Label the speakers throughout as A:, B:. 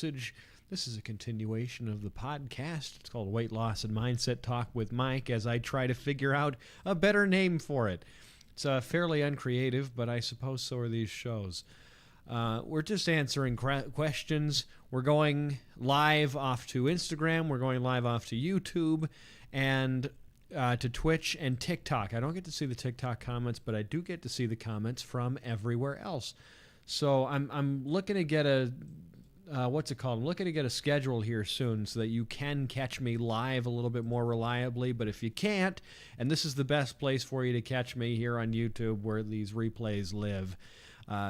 A: This is a continuation of the podcast. It's called Weight Loss and Mindset Talk with Mike as I try to figure out a better name for it. It's fairly uncreative, but I suppose so are these shows. We're just answering questions. We're going live off to Instagram. We're going live off to YouTube and to Twitch and TikTok. I don't get to see the TikTok comments, but I do get to see the comments from everywhere else. So I'm looking to get a I'm looking to get a schedule here soon so that you can catch me live a little bit more reliably. But if you can't, and this is the best place for you to catch me here on YouTube where these replays live,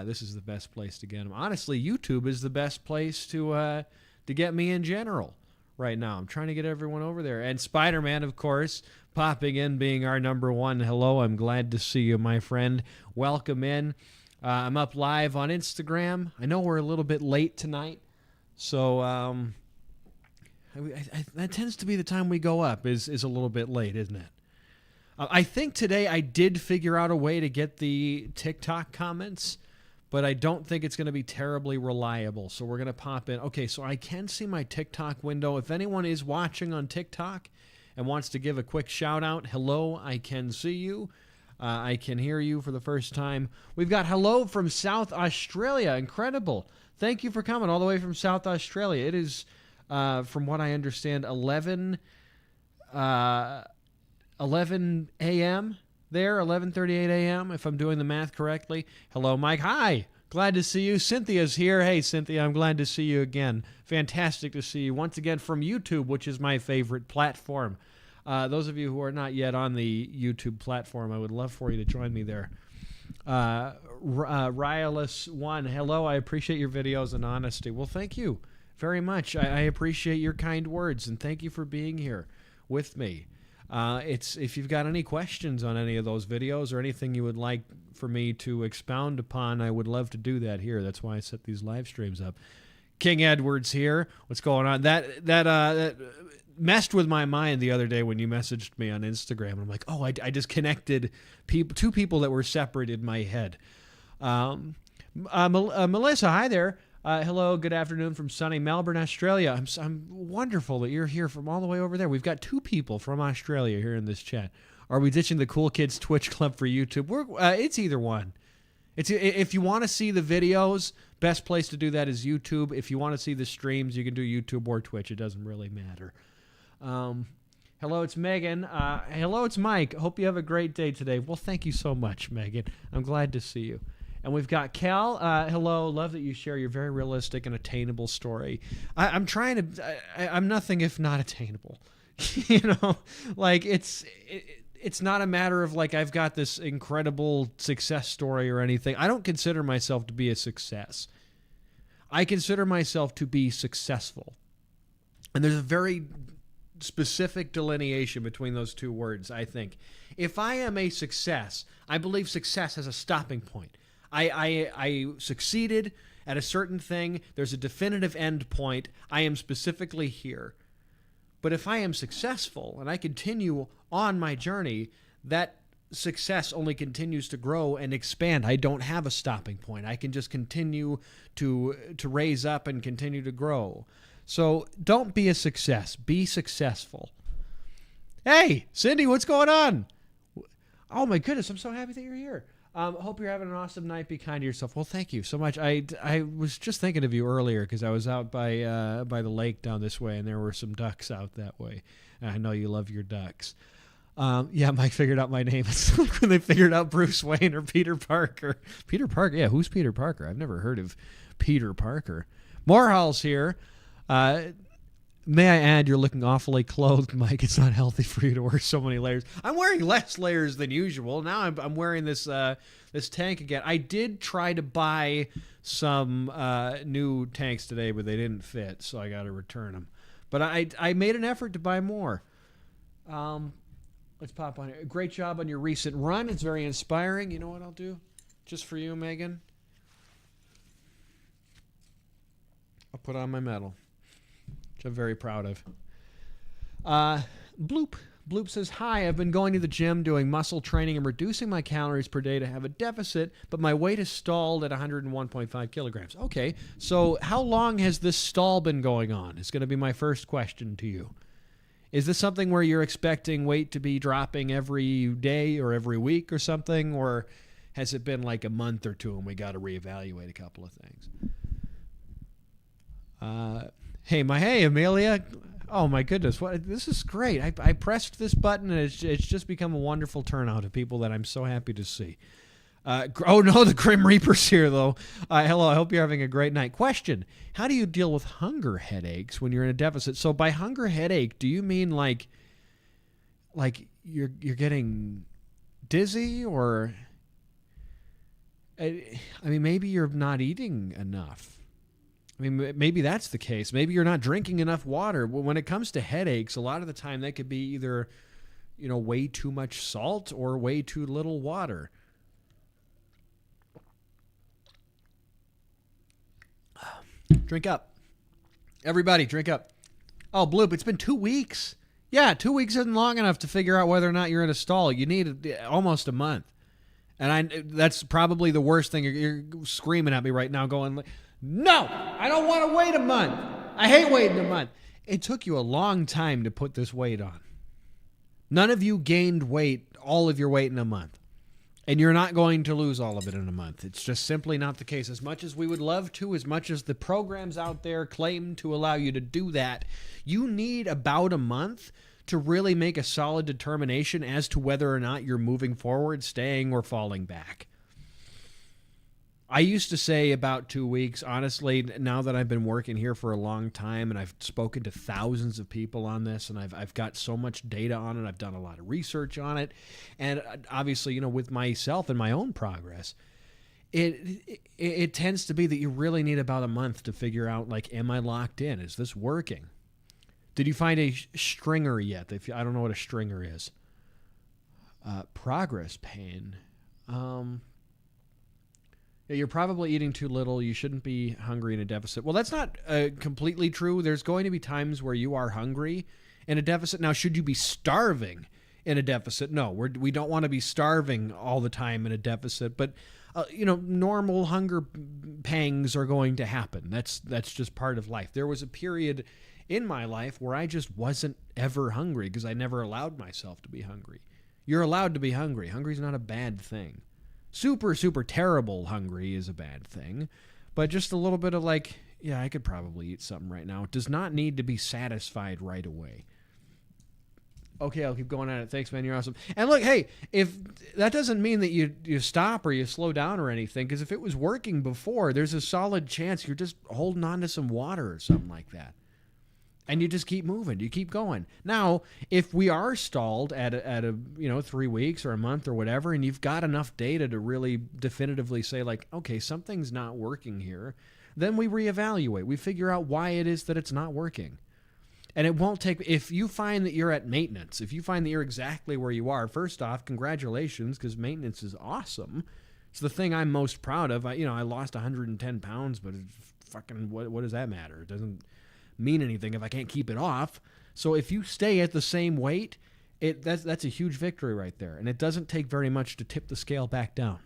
A: this is the best place to get them. Honestly, YouTube is the best place to get me in general right now. I'm trying to get everyone over there. And Spider-Man, of course, popping in, being our number one. Hello, I'm glad to see you, my friend. Welcome in. I'm up live on Instagram. I know we're a little bit late tonight. So that tends to be the time we go up is a little bit late, isn't it? I think today I did figure out a way to get the TikTok comments, but I don't think it's going to be terribly reliable. So we're going to pop in. Okay, so I can see my TikTok window. If anyone is watching on TikTok and wants to give a quick shout out, hello, I can see you. I can hear you for the first time. We've got hello from South Australia. Incredible. Thank you for coming all the way from South Australia. It is, from what I understand, 11 a.m. there, 11:38 a.m., if I'm doing the math correctly. Hello, Mike. Hi. Glad to see you. Cynthia's here. Hey, Cynthia, I'm glad to see you again. Fantastic to see you once again from YouTube, which is my favorite platform. Those of you who are not yet on the YouTube platform, I would love for you to join me there. Rialus1, hello, I appreciate your videos and honesty. Well, thank you very much. I appreciate your kind words, and thank you for being here with me. If you've got any questions on any of those videos or anything you would like for me to expound upon, I would love to do that here. That's why I set these live streams up. King Edwards here. What's going on? That messed with my mind the other day when you messaged me on Instagram. And I'm like, oh, I just connected two people that were separate in my head. Melissa, hi there. Hello, good afternoon from sunny Melbourne, Australia. I'm wonderful that you're here from all the way over there. We've got two people from Australia here in this chat. Are we ditching the Cool Kids Twitch Club for YouTube? It's either one. If you want to see the videos, best place to do that is YouTube. If you want to see the streams, you can do YouTube or Twitch. It doesn't really matter. Hello, it's Megan. Hello, it's Mike. Hope you have a great day today. Well, thank you so much, Megan. I'm glad to see you. And we've got Cal. Hello, love that you share your very realistic and attainable story. I'm nothing if not attainable. Like it's not a matter of like I've got this incredible success story or anything. I don't consider myself to be a success. I consider myself to be successful. And there's a very specific delineation between those two words, I think. If I am a success, I believe success has a stopping point. I succeeded at a certain thing. There's a definitive end point. I am specifically here. But if I am successful and I continue on my journey, that success only continues to grow and expand. I don't have a stopping point. I can just continue to raise up and continue to grow. So don't be a success. Be successful. Hey, Cindy, what's going on? Oh, my goodness. I'm so happy that you're here. Hope you're having an awesome night. Be kind to yourself. Well, thank you so much. I was just thinking of you earlier because I was out by the lake down this way, and there were some ducks out that way. And I know you love your ducks. Yeah, Mike figured out my name. It's like when they figured out Bruce Wayne or Peter Parker. Peter Parker? Yeah, who's Peter Parker? I've never heard of Peter Parker. Morehall's here. May I add, you're looking awfully clothed, Mike. It's not healthy for you to wear so many layers. I'm wearing less layers than usual. Now I'm wearing this tank again. I did try to buy some new tanks today, but they didn't fit, so I got to return them. But I made an effort to buy more. Let's pop on here. Great job on your recent run. It's very inspiring. You know what I'll do? Just for you, Megan. I'll put on my medal, which I'm very proud of. Bloop, Bloop says, hi, I've been going to the gym, doing muscle training, and reducing my calories per day to have a deficit, but my weight is stalled at 101.5 kilograms. Okay, so how long has this stall been going on? Is going to be my first question to you. Is this something where you're expecting weight to be dropping every day or every week or something, or has it been like a month or two and we got to reevaluate a couple of things? Hey, Amelia. Oh my goodness, this is great. I pressed this button and it's just become a wonderful turnout of people that I'm so happy to see. Oh no, the Grim Reaper's here though. Hello, I hope you're having a great night. Question: how do you deal with hunger headaches when you're in a deficit? So by hunger headache, do you mean like you're getting dizzy, or I mean maybe you're not eating enough? I mean, maybe that's the case. Maybe you're not drinking enough water. When it comes to headaches, a lot of the time that could be either, way too much salt or way too little water. Drink up. Everybody, drink up. Oh, Bloop, it's been 2 weeks. Yeah, 2 weeks isn't long enough to figure out whether or not you're in a stall. You need almost a month. And that's probably the worst thing. You're screaming at me right now going, no, I don't want to wait a month. I hate waiting a month. It took you a long time to put this weight on. None of you gained weight, all of your weight in a month. And you're not going to lose all of it in a month. It's just simply not the case. As much as we would love to, as much as the programs out there claim to allow you to do that, you need about a month to really make a solid determination as to whether or not you're moving forward, staying, or falling back. I used to say about 2 weeks. Honestly, now that I've been working here for a long time and I've spoken to thousands of people on this and I've got so much data on it, I've done a lot of research on it, and obviously, with myself and my own progress, it tends to be that you really need about a month to figure out, am I locked in? Is this working? Did you find a stringer yet? I don't know what a stringer is. Progress pain. You're probably eating too little. You shouldn't be hungry in a deficit. Well, that's not completely true. There's going to be times where you are hungry in a deficit. Now, should you be starving in a deficit? No, we don't want to be starving all the time in a deficit. But, normal hunger pangs are going to happen. That's just part of life. There was a period in my life where I just wasn't ever hungry because I never allowed myself to be hungry. You're allowed to be hungry. Hungry's not a bad thing. Super, super terrible hungry is a bad thing, but just a little bit of I could probably eat something right now. It does not need to be satisfied right away. Okay, I'll keep going at it. Thanks, man. You're awesome. And look, hey, if that doesn't mean that you stop or you slow down or anything, because if it was working before, there's a solid chance you're just holding on to some water or something like that. And you just keep moving. You keep going. Now, if we are stalled at a 3 weeks or a month or whatever, and you've got enough data to really definitively say okay, something's not working here, then we reevaluate. We figure out why it is that it's not working. And it won't take, if you find that you're at maintenance, if you find that you're exactly where you are, first off, congratulations, because maintenance is awesome. It's the thing I'm most proud of. I lost 110 pounds, but fucking, what does that matter? It doesn't mean anything if I can't keep it off. So if you stay at the same weight, that's a huge victory right there. And it doesn't take very much to tip the scale back down.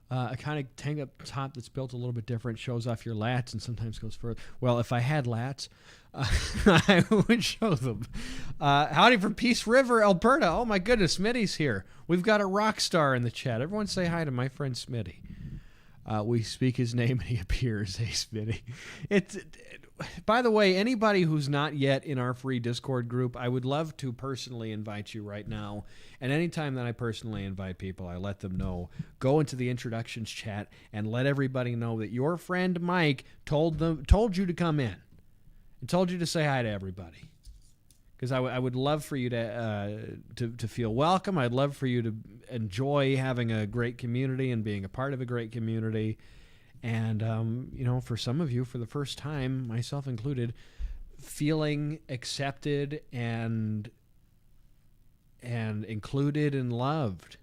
A: A kind of tank up top that's built a little bit different, shows off your lats and sometimes goes further. Well, if I had lats, I would show them. Howdy from Peace River, Alberta. Oh my goodness, Smitty's here. We've got a rock star in the chat. Everyone say hi to my friend Smitty. We speak his name and he appears. Hey, Smitty. By the way, anybody who's not yet in our free Discord group, I would love to personally invite you right now. And anytime that I personally invite people, I let them know. Go into the introductions chat and let everybody know that your friend Mike told you to come in and told you to say hi to everybody. Because I would love for you to feel welcome. I'd love for you to enjoy having a great community and being a part of a great community. And, for some of you, for the first time, myself included, feeling accepted and included and loved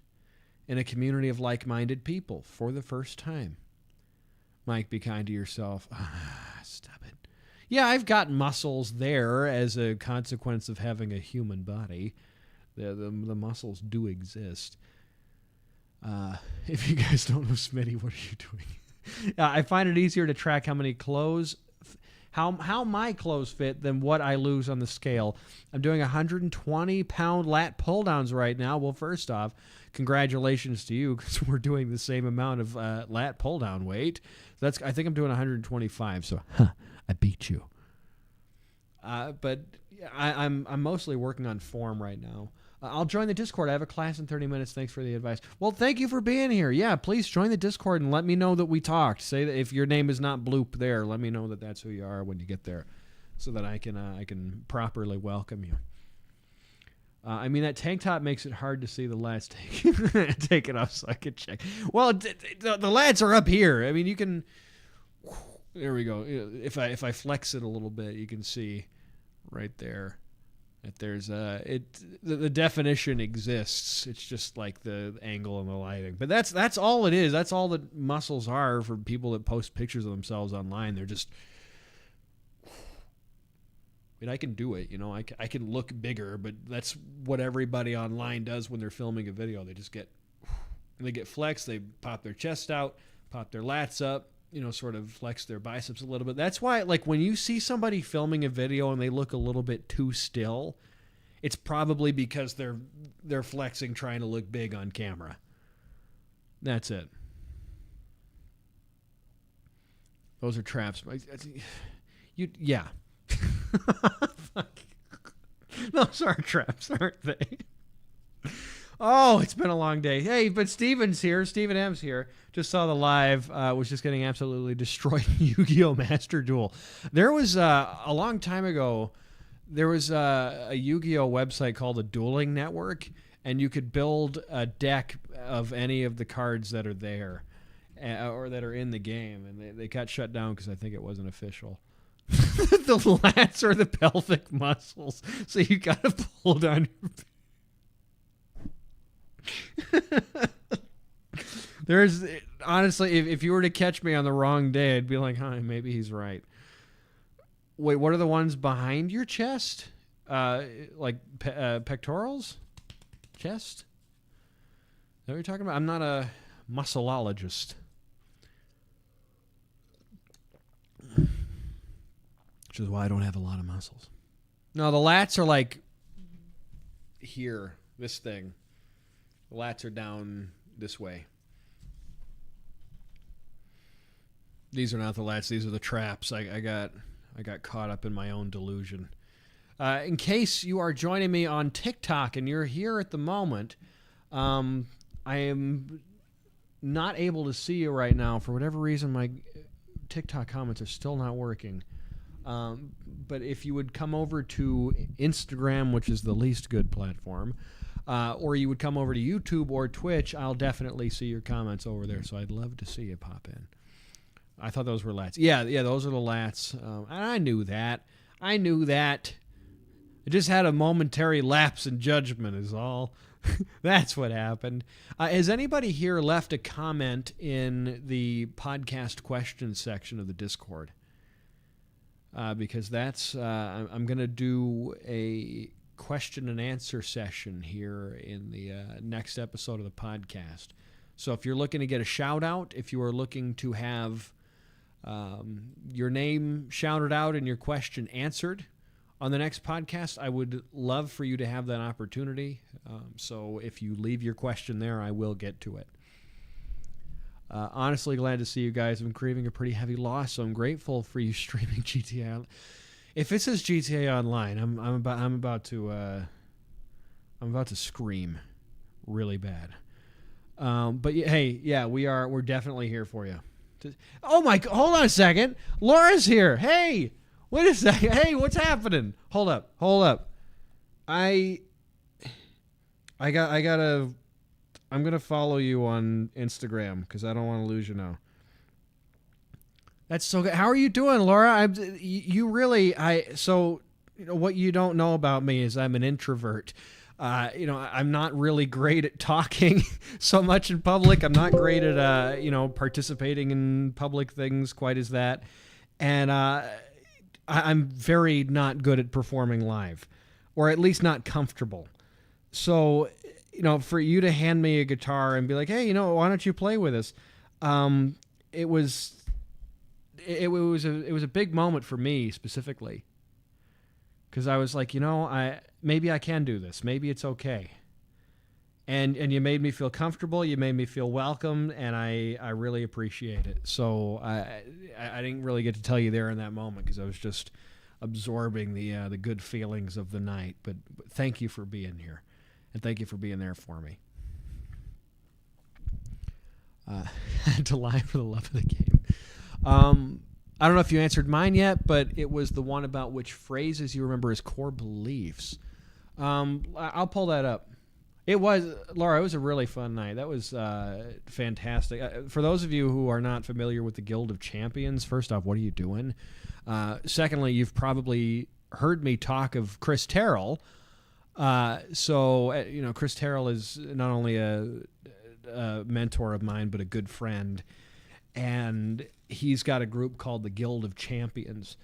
A: in a community of like-minded people for the first time. Mike, be kind to yourself. Stop it. Yeah, I've got muscles there as a consequence of having a human body. The muscles do exist. If you guys don't know Smitty, what are you doing? I find it easier to track how many clothes, how my clothes fit than what I lose on the scale. I'm doing 120-pound lat pull-downs right now. Well, first off, congratulations to you because we're doing the same amount of lat pull-down weight. I think I'm doing 125, so I beat you. But I'm mostly working on form right now. I'll join the Discord. I have a class in 30 minutes. Thanks for the advice. Well, thank you for being here. Yeah, please join the Discord and let me know that we talked. Say that if your name is not Bloop there, let me know that that's who you are when you get there, so that I can properly welcome you. I mean, that tank top makes it hard to see the lads. Take it off so I can check. Well, the lads are up here. I mean, you can. There we go. If I flex it a little bit, you can see right there. If there's the definition exists. It's just like the angle and the lighting. But that's all it is. That's all that muscles are for people that post pictures of themselves online. They're just. I mean, I can do it. You know, I can look bigger, but that's what everybody online does when they're filming a video. They just get flexed. They pop their chest out, pop their lats up. You know, sort of flex their biceps a little bit. That's why, like, when you see somebody filming a video and they look a little bit too still, it's probably because they're flexing, trying to look big on camera. That's it. Those are traps. Yeah. Those are traps, aren't they? Oh, it's been a long day. Hey, but Steven's here. Steven M's here. Just saw the live. Was just getting absolutely destroyed in Yu-Gi-Oh! Master Duel. There was, a long time ago, there was a Yu-Gi-Oh! Website called the Dueling Network, and you could build a deck of any of the cards that are there or that are in the game. And they got shut down because I think it wasn't official. The lats are the pelvic muscles, so you got to pull down your... There's honestly, if you were to catch me on the wrong day, I'd be like, huh, maybe he's right. Wait, what are the ones behind your chest? Like pectorals? Chest? Is that what you're talking about? I'm not a musculologist. Which is why I don't have a lot of muscles. No, the lats are like here, this thing. The lats are down this way. These are not the lats. These are the traps. I got caught up in my own delusion. In case you are joining me on TikTok and you're here at the moment, I am not able to see you right now. For whatever reason, my TikTok comments are still not working. But if you would come over to Instagram, which is the least good platform, or you would come over to YouTube or Twitch, I'll definitely see your comments over there. So I'd love to see you pop in. I thought those were lats. Yeah, those are the lats. And I knew that. I just had a momentary lapse in judgment is all. That's what happened. Has anybody here left a comment in the podcast questions section of the Discord? Because that's, I'm going to do a question and answer session here in the next episode of the podcast. So if you're looking to get a shout out, if you are looking to have your name shouted out and your question answered on the next podcast, I would love for you to have that opportunity. So if you leave your question there, I will get to it. Honestly, glad to see you guys. I'm grieving a pretty heavy loss, so I'm grateful for you streaming GTA. If it says GTA Online, I'm about to scream really bad. But hey, yeah, we're definitely here for you. Oh my! Hold on a second. Laura's here. Hey, wait a second. Hey, what's happening? Hold up. I'm gonna follow you on Instagram because I don't want to lose you now. That's so good. How are you doing, Laura? So what you don't know about me is I'm an introvert. I'm not really great at talking so much in public. I'm not great at, participating in public things quite as that. And I'm very not good at performing live, or at least not comfortable. So, for you to hand me a guitar and be like, hey, why don't you play with us? It was it was a big moment for me specifically, because I was like, maybe I can do this. Maybe it's okay. And you made me feel comfortable. You made me feel welcome, and I really appreciate it. So I didn't really get to tell you there in that moment because I was just absorbing the good feelings of the night. But thank you for being here, and thank you for being there for me. I had to lie for the love of the game. I don't know if you answered mine yet, but it was the one about which phrases you remember as core beliefs. I'll pull that up. It was, Laura, it was a really fun night. That was fantastic. For those of you who are not familiar with the Guild of Champions, first off, what are you doing? Secondly, you've probably heard me talk of Chris Terrell. Chris Terrell is not only a mentor of mine, but a good friend. And he's got a group called the Guild of Champions.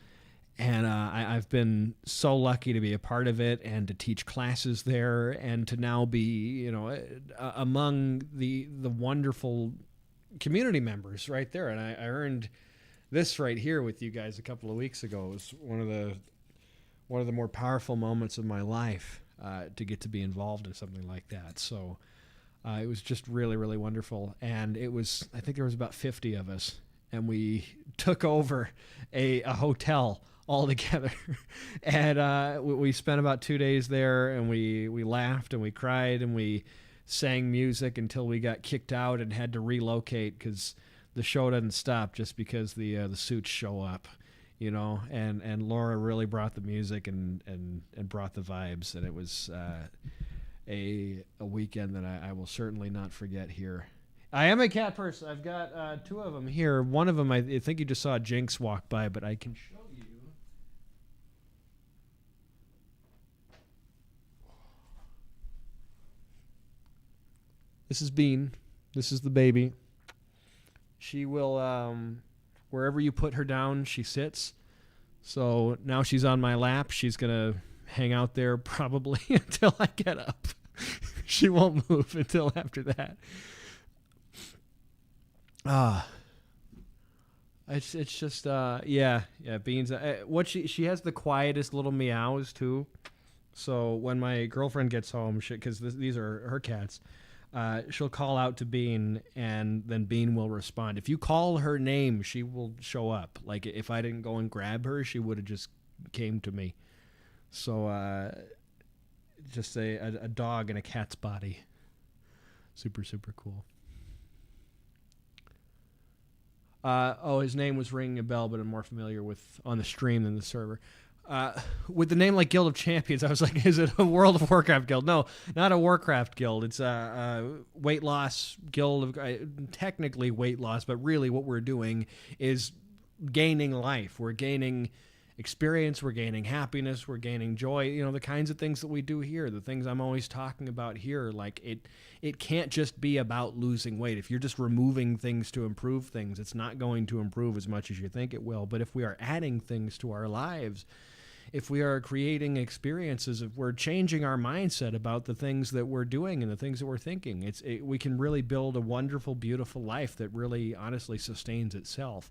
A: And I've been so lucky to be a part of it and to teach classes there and to now be, among the wonderful community members right there. And I earned this right here with you guys a couple of weeks ago. It was one of the more powerful moments of my life to get to be involved in something like that. So it was just really, really wonderful. And I think there was about 50 of us, and we took over a hotel all together. And we spent about 2 days there, and we laughed and we cried and we sang music until we got kicked out and had to relocate because the show doesn't stop just because the suits show up, and Laura really brought the music and brought the vibes, and it was a weekend that I will certainly not forget here. I am a cat person. I've got two of them here. One of them, I think you just saw Jinx walk by, but I can show you. This is Bean. This is the baby. She will, wherever you put her down, she sits. So now she's on my lap. She's going to hang out there probably until I get up. She won't move until after that. It's just Beans. She has the quietest little meows too. So when my girlfriend gets home, because these are her cats, she'll call out to Bean, and then Bean will respond. If you call her name, she will show up. Like if I didn't go and grab her, she would have just came to me. So just a dog in a cat's body. Super, super cool. His name was ringing a bell, but I'm more familiar with on the stream than the server. With the name like Guild of Champions, I was like, is it a World of Warcraft guild? No, not a Warcraft guild. It's a weight loss guild. Technically weight loss, but really what we're doing is gaining life. We're gaining experience. We're gaining happiness. We're gaining joy. The kinds of things that we do here, the things I'm always talking about here, like it can't just be about losing weight. If you're just removing things to improve things, it's not going to improve as much as you think it will. But if we are adding things to our lives, if we are creating experiences, if we're changing our mindset about the things that we're doing and the things that we're thinking, we can really build a wonderful, beautiful life that really honestly sustains itself.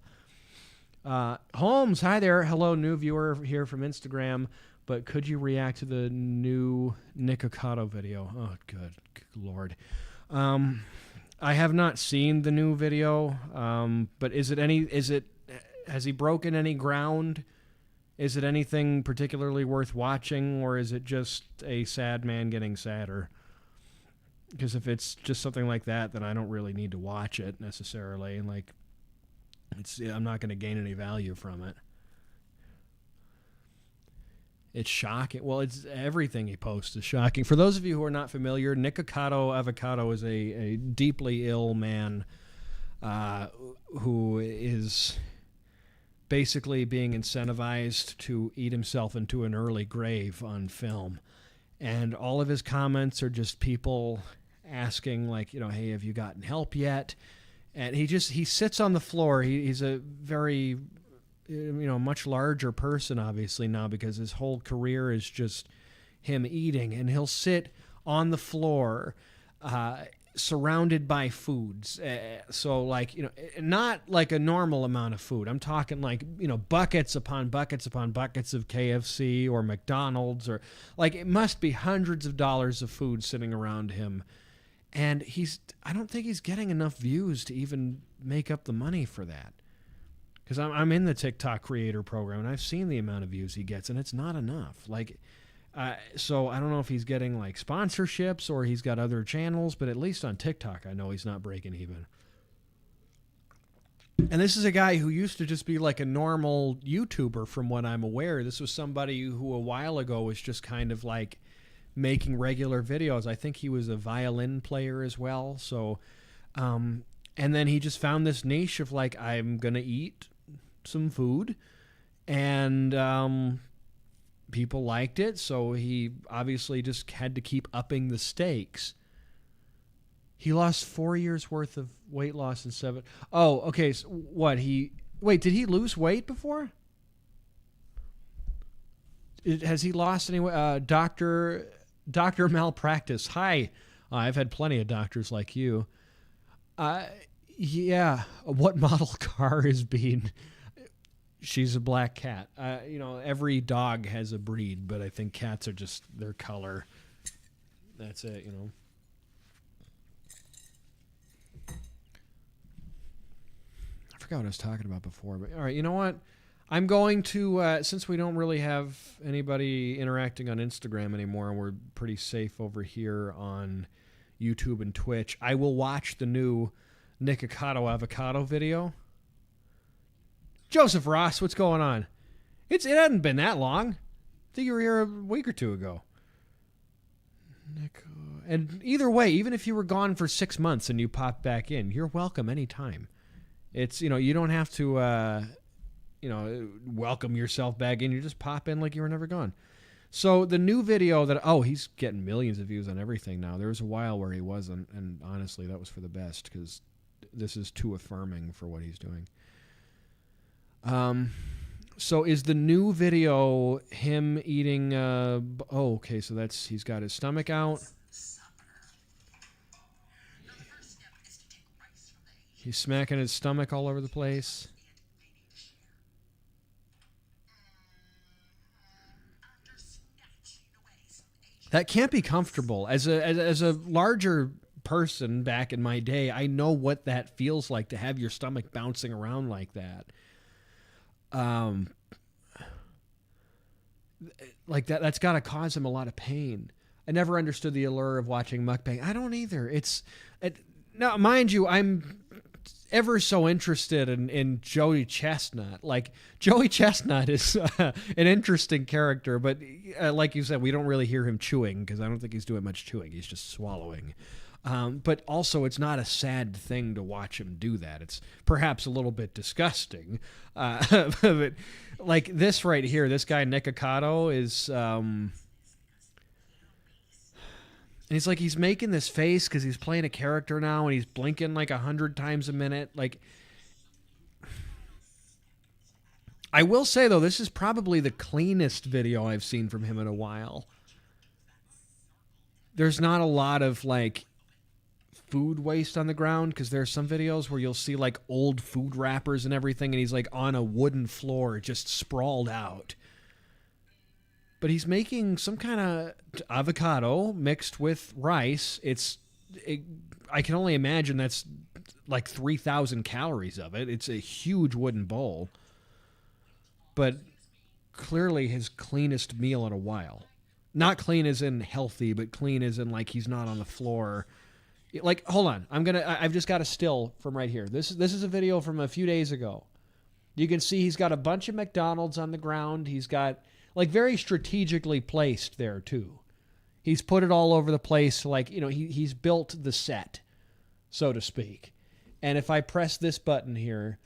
A: Holmes, hi there. Hello, new viewer here from Instagram. But could you react to the new Nick Ocado video? Oh, good Lord. I have not seen the new video. But has he broken any ground? Is it anything particularly worth watching, or is it just a sad man getting sadder? Because if it's just something like that, then I don't really need to watch it necessarily. And I'm not going to gain any value from it. It's shocking. Well, it's everything he posts is shocking. For those of you who are not familiar, Nick Avocado is a deeply ill man who is basically being incentivized to eat himself into an early grave on film. And all of his comments are just people asking, hey, have you gotten help yet? And he sits on the floor. He's a very a much larger person, obviously, now, because his whole career is just him eating. And he'll sit on the floor, surrounded by foods. So, like, not like a normal amount of food. I'm talking like, buckets upon buckets upon buckets of KFC or McDonald's, or like, it must be hundreds of dollars of food sitting around him. And I don't think he's getting enough views to even make up the money for that. Because I'm in the TikTok creator program, and I've seen the amount of views he gets, and it's not enough. Like, so I don't know if he's getting like sponsorships or he's got other channels, but at least on TikTok, I know he's not breaking even. And this is a guy who used to just be like a normal YouTuber, from what I'm aware. This was somebody who a while ago was just kind of like making regular videos. I think he was a violin player as well. So, and then he just found this niche of like, I'm going to eat some food, and people liked it. So he obviously just had to keep upping the stakes. He lost 4 years worth of weight loss in 7. Oh, okay. So what wait, did he lose weight before? Has he lost any weight? Dr. Malpractice. Hi. I've had plenty of doctors like you. Yeah. What model car is being... She's a black cat. Every dog has a breed, but I think cats are just their color. That's it, I forgot what I was talking about before, but all right, you know what? I'm going to, since we don't really have anybody interacting on Instagram anymore, and we're pretty safe over here on YouTube and Twitch, I will watch the new Nikocado avocado video. Joseph Ross, what's going on? It hadn't been that long. I think you were here a week or two ago. And either way, even if you were gone for 6 months and you popped back in, you're welcome anytime. It's, you don't have to, welcome yourself back in. You just pop in like you were never gone. So the new video he's getting millions of views on everything now. There was a while where he wasn't, and honestly, that was for the best, because this is too affirming for what he's doing. So is the new video him eating, okay, so he's got his stomach out. He's smacking his stomach all over the place. That can't be comfortable. As a larger person back in my day, I know what that feels like, to have your stomach bouncing around like that. Like that's got to cause him a lot of pain. I never understood the allure of watching mukbang. I don't either. Now, mind you, I'm ever so interested in Joey Chestnut. Like, Joey Chestnut is an interesting character, but like you said, we don't really hear him chewing, because I don't think he's doing much chewing. He's just swallowing. But also, it's not a sad thing to watch him do that. It's perhaps a little bit disgusting. But like this right here, this guy Nikocado is... And he's making this face because he's playing a character now, and he's blinking like 100 times a minute. Like, I will say, though, this is probably the cleanest video I've seen from him in a while. There's not a lot of, like, food waste on the ground, because there's some videos where you'll see, like, old food wrappers and everything, and he's, like, on a wooden floor just sprawled out. But he's making some kind of avocado mixed with rice. I can only imagine that's like 3,000 calories of it. It's a huge wooden bowl. But clearly his cleanest meal in a while. Not clean as in healthy, but clean as in like he's not on the floor. Like, hold on. I've just got a still from right here. This is a video from a few days ago. You can see he's got a bunch of McDonald's on the ground. He's got... like very strategically placed there too. He's put it all over the place. Like, he's built the set, so to speak. And if I press this button here,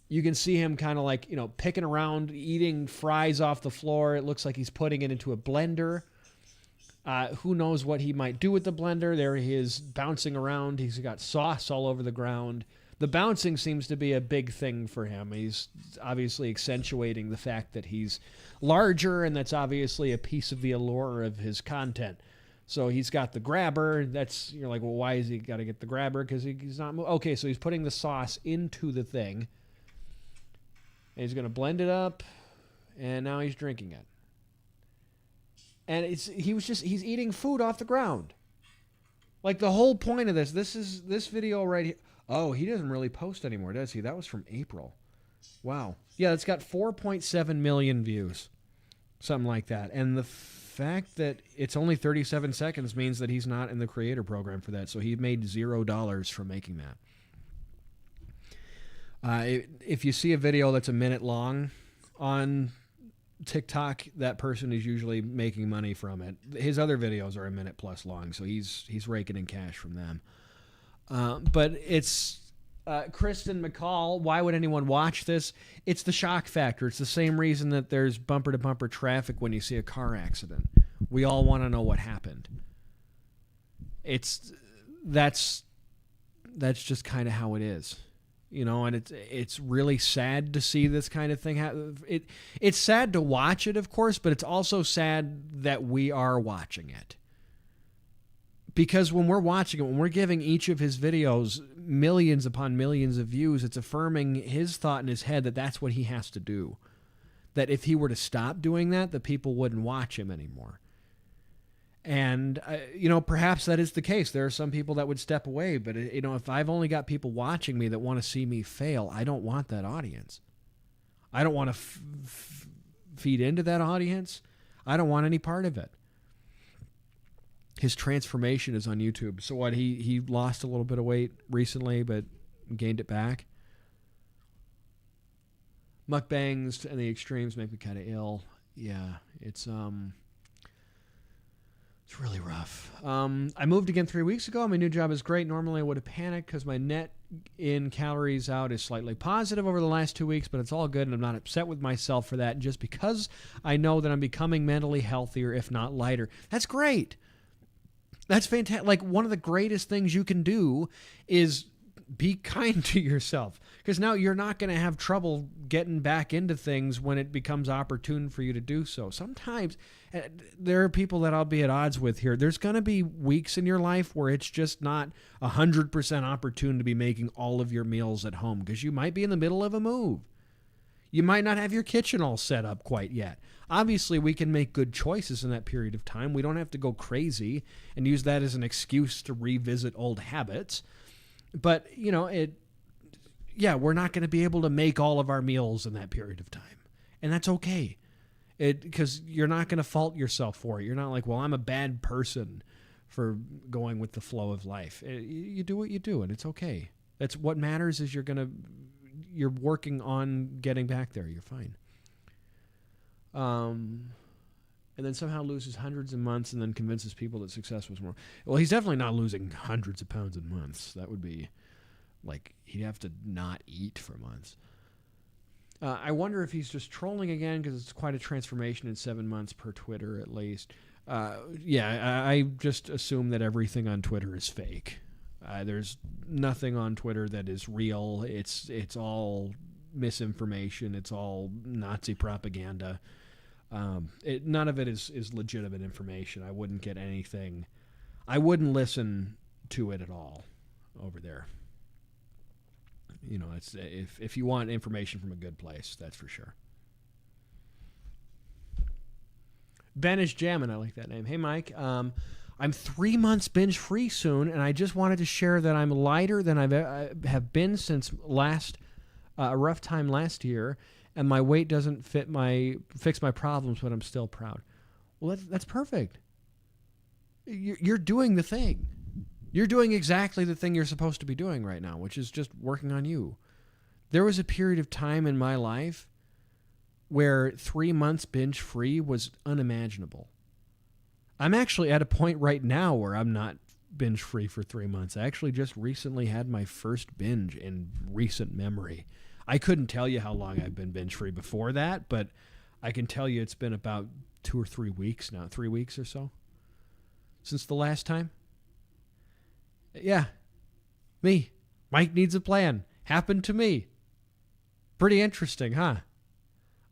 A: you can see him kind of like, picking around, eating fries off the floor. It looks like he's putting it into a blender. Who knows what he might do with the blender? There he is bouncing around. He's got sauce all over the ground. The bouncing seems to be a big thing for him. He's obviously accentuating the fact that he's larger, and that's obviously a piece of the allure of his content. So he's got the grabber. You're like, well, why has he got to get the grabber? Because he's not. Okay, so he's putting the sauce into the thing. And he's going to blend it up, and now he's drinking it. And he's eating food off the ground. Like the whole point of this video right here. Oh, he doesn't really post anymore, does he? That was from April. Wow. Yeah, it's got 4.7 million views. Something like that. And the fact that it's only 37 seconds means that he's not in the creator program for that. So he made $0 from making that. If you see a video that's a minute long on TikTok, that person is usually making money from it. His other videos are a minute plus long, so he's raking in cash from them. But it's Kristen McCall. Why would anyone watch this? It's the shock factor. It's the same reason that there's bumper-to-bumper traffic when you see a car accident. We all want to know what happened. That's just kind of how it is. You know, and it's really sad to see this kind of thing happen. It's sad to watch it, of course, but it's also sad that we are watching it. Because when we're watching it, when we're giving each of his videos millions upon millions of views, it's affirming his thought in his head that that's what he has to do. That if he were to stop doing that, the people wouldn't watch him anymore. And, perhaps that is the case. There are some people that would step away. But, if I've only got people watching me that want to see me fail, I don't want that audience. I don't want to feed into that audience. I don't want any part of it. His transformation is on YouTube. So what, he lost a little bit of weight recently, but gained it back. Mukbangs and the extremes make me kind of ill. Yeah, it's really rough. I moved again 3 weeks ago. My new job is great. Normally I would have panicked because my net in calories out is slightly positive over the last 2 weeks, but it's all good, and I'm not upset with myself for that just because I know that I'm becoming mentally healthier, if not lighter. That's great. That's fantastic. Like, one of the greatest things you can do is be kind to yourself, because now you're not going to have trouble getting back into things when it becomes opportune for you to do so. Sometimes there are people that I'll be at odds with here. There's going to be weeks in your life where it's just not 100% opportune to be making all of your meals at home because you might be in the middle of a move. You might not have your kitchen all set up quite yet. Obviously, we can make good choices in that period of time. We don't have to go crazy and use that as an excuse to revisit old habits. But, we're not going to be able to make all of our meals in that period of time. And that's okay. Because you're not going to fault yourself for it. You're not like, well, I'm a bad person for going with the flow of life. You do what you do, and it's okay. That's what matters is you're working on getting back there. You're fine. And then somehow loses hundreds of months and then convinces people that success was more. Well, he's definitely not losing hundreds of pounds in months. That would be like he'd have to not eat for months. I wonder if he's just trolling again because it's quite a transformation in 7 months per Twitter at least. I just assume that everything on Twitter is fake. There's nothing on Twitter that is real. It's all misinformation. It's all Nazi propaganda. None of it is legitimate information. I wouldn't get anything. I wouldn't listen to it at all over there. It's if you want information from a good place, that's for sure. Ben is jamming. I like that name. Hey, Mike. I'm 3 months binge free soon, and I just wanted to share that I'm lighter than I have been since a rough time last year, and my weight doesn't fix my problems, but I'm still proud. Well, that's perfect. You're doing the thing. You're doing exactly the thing you're supposed to be doing right now, which is just working on you. There was a period of time in my life where 3 months binge free was unimaginable. I'm actually at a point right now where I'm not binge free for 3 months. I actually just recently had my first binge in recent memory. I couldn't tell you how long I've been binge free before that, but I can tell you it's been about 2 or 3 weeks now, 3 weeks or so since the last time. Yeah, me, Mike needs a plan. Happened to me. Pretty interesting, huh?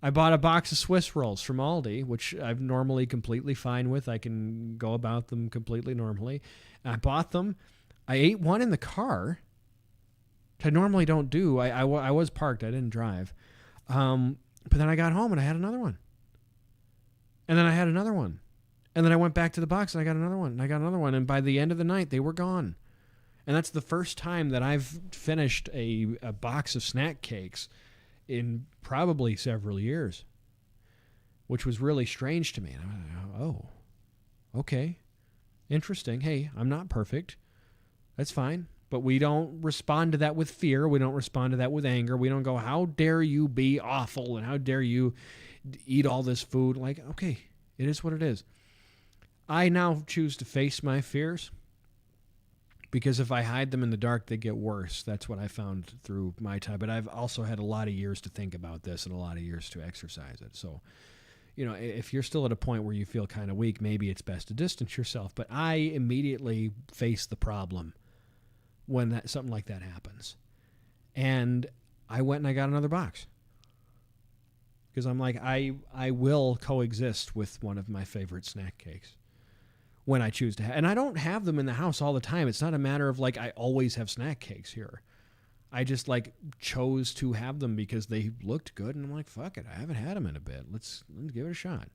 A: I bought a box of Swiss rolls from Aldi, which I'm normally completely fine with. I can go about them completely normally. I bought them. I ate one in the car, which I normally don't do. I was parked. I didn't drive. But then I got home and I had another one. And then I had another one. And then I went back to the box and I got another one. And I got another one. And by the end of the night, they were gone. And that's the first time that I've finished a box of snack cakes in probably several years, which was really strange to me. And I went, oh, okay, interesting. Hey, I'm not perfect. That's fine. But we don't respond to that with fear. We don't respond to that with anger. We don't go, how dare you be awful and how dare you eat all this food? Like, okay, it is what it is. I now choose to face my fears, because if I hide them in the dark, they get worse. That's what I found through my time. But I've also had a lot of years to think about this and a lot of years to exercise it. So, if you're still at a point where you feel kind of weak, maybe it's best to distance yourself. But I immediately face the problem when something like that happens. And I went and I got another box. Because I'm like, I will coexist with one of my favorite snack cakes when I choose to have. And I don't have them in the house all the time. It's not a matter of like I always have snack cakes here. I just like chose to have them because they looked good. And I'm like, fuck it. I haven't had them in a bit. Let's give it a shot.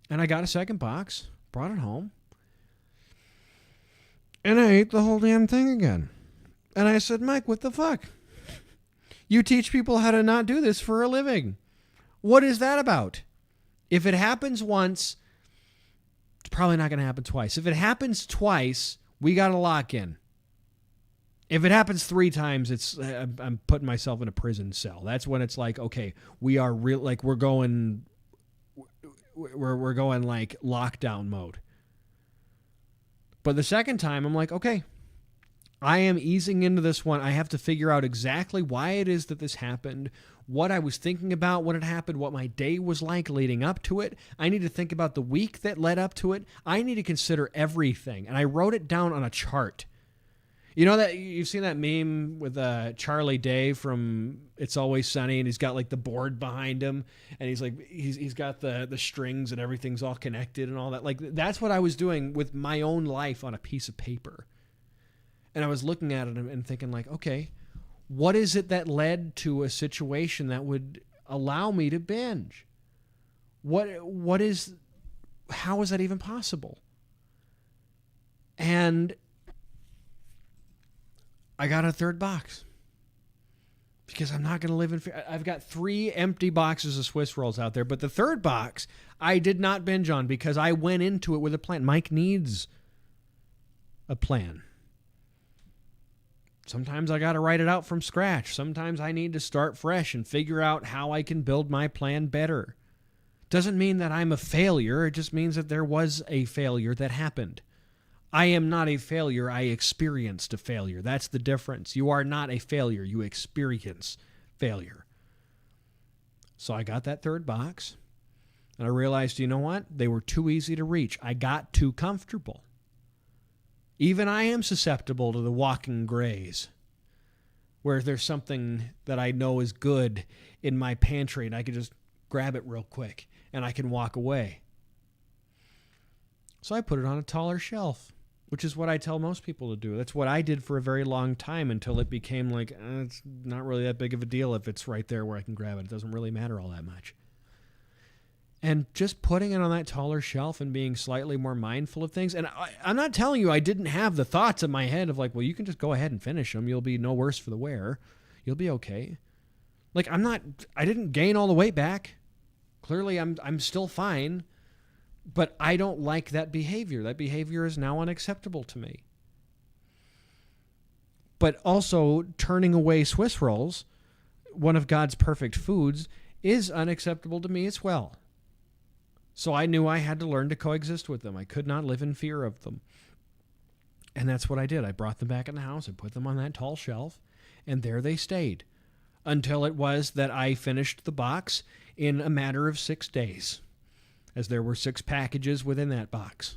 A: And I got a second box, brought it home. And I ate the whole damn thing again. And I said, Mike, what the fuck? You teach people how to not do this for a living. What is that about? If it happens once, it's probably not going to happen twice. If it happens twice, we got to lock in. If it happens 3 times, I'm putting myself in a prison cell. That's when it's like, okay, we are real, like we're going like lockdown mode. But the second time, I'm like, okay, I am easing into this one. I have to figure out exactly why it is that this happened, what I was thinking about when it happened, what my day was like leading up to it. I need to think about the week that led up to it. I need to consider everything. And I wrote it down on a chart. You know that you've seen that meme with Charlie Day from It's Always Sunny, and he's got like the board behind him, and he's like he's got the strings and everything's all connected and all that. Like that's what I was doing with my own life on a piece of paper. And I was looking at it and thinking like, okay, what is it that led to a situation that would allow me to binge? How is that even possible? And I got a third box because I'm not going to live in fear. I've got 3 empty boxes of Swiss rolls out there, but the third box I did not binge on because I went into it with a plan. Mike needs a plan. Sometimes I got to write it out from scratch. Sometimes I need to start fresh and figure out how I can build my plan better. Doesn't mean that I'm a failure. It just means that there was a failure that happened. I am not a failure. I experienced a failure. That's the difference. You are not a failure. You experience failure. So I got that third box, and I realized, you know what? They were too easy to reach. I got too comfortable. Even I am susceptible to the walking grays, where there's something that I know is good in my pantry, and I can just grab it real quick, and I can walk away. So I put it on a taller shelf, which is what I tell most people to do. That's what I did for a very long time until it became like, it's not really that big of a deal if it's right there where I can grab it. It doesn't really matter all that much. And just putting it on that taller shelf and being slightly more mindful of things. And I'm not telling you I didn't have the thoughts in my head of like, well, you can just go ahead and finish them. You'll be no worse for the wear. You'll be okay. Like I didn't gain all the weight back. Clearly I'm still fine. But I don't like that behavior. That behavior is now unacceptable to me. But also, turning away Swiss rolls, one of God's perfect foods, is unacceptable to me as well. So I knew I had to learn to coexist with them. I could not live in fear of them. And that's what I did. I brought them back in the house and put them on that tall shelf, and there they stayed until it was that I finished the box in a matter of 6 days, as there were 6 packages within that box.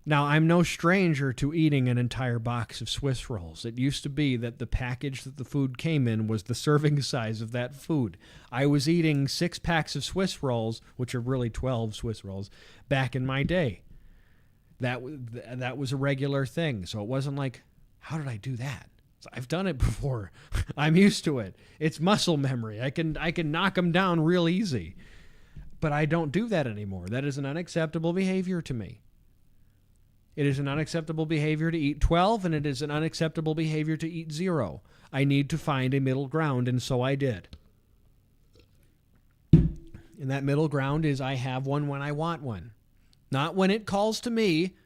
A: Now, I'm no stranger to eating an entire box of Swiss rolls. It used to be that the package that the food came in was the serving size of that food. I was eating 6 packs of Swiss rolls, which are really 12 Swiss rolls, back in my day. That was a regular thing. So it wasn't like, how did I do that? I've done it before. I'm used to it. It's muscle memory. I can knock them down real easy. But I don't do that anymore. That is an unacceptable behavior to me. It is an unacceptable behavior to eat 12, and it is an unacceptable behavior to eat 0. I need to find a middle ground, and so I did. And that middle ground is I have one when I want one. Not when it calls to me.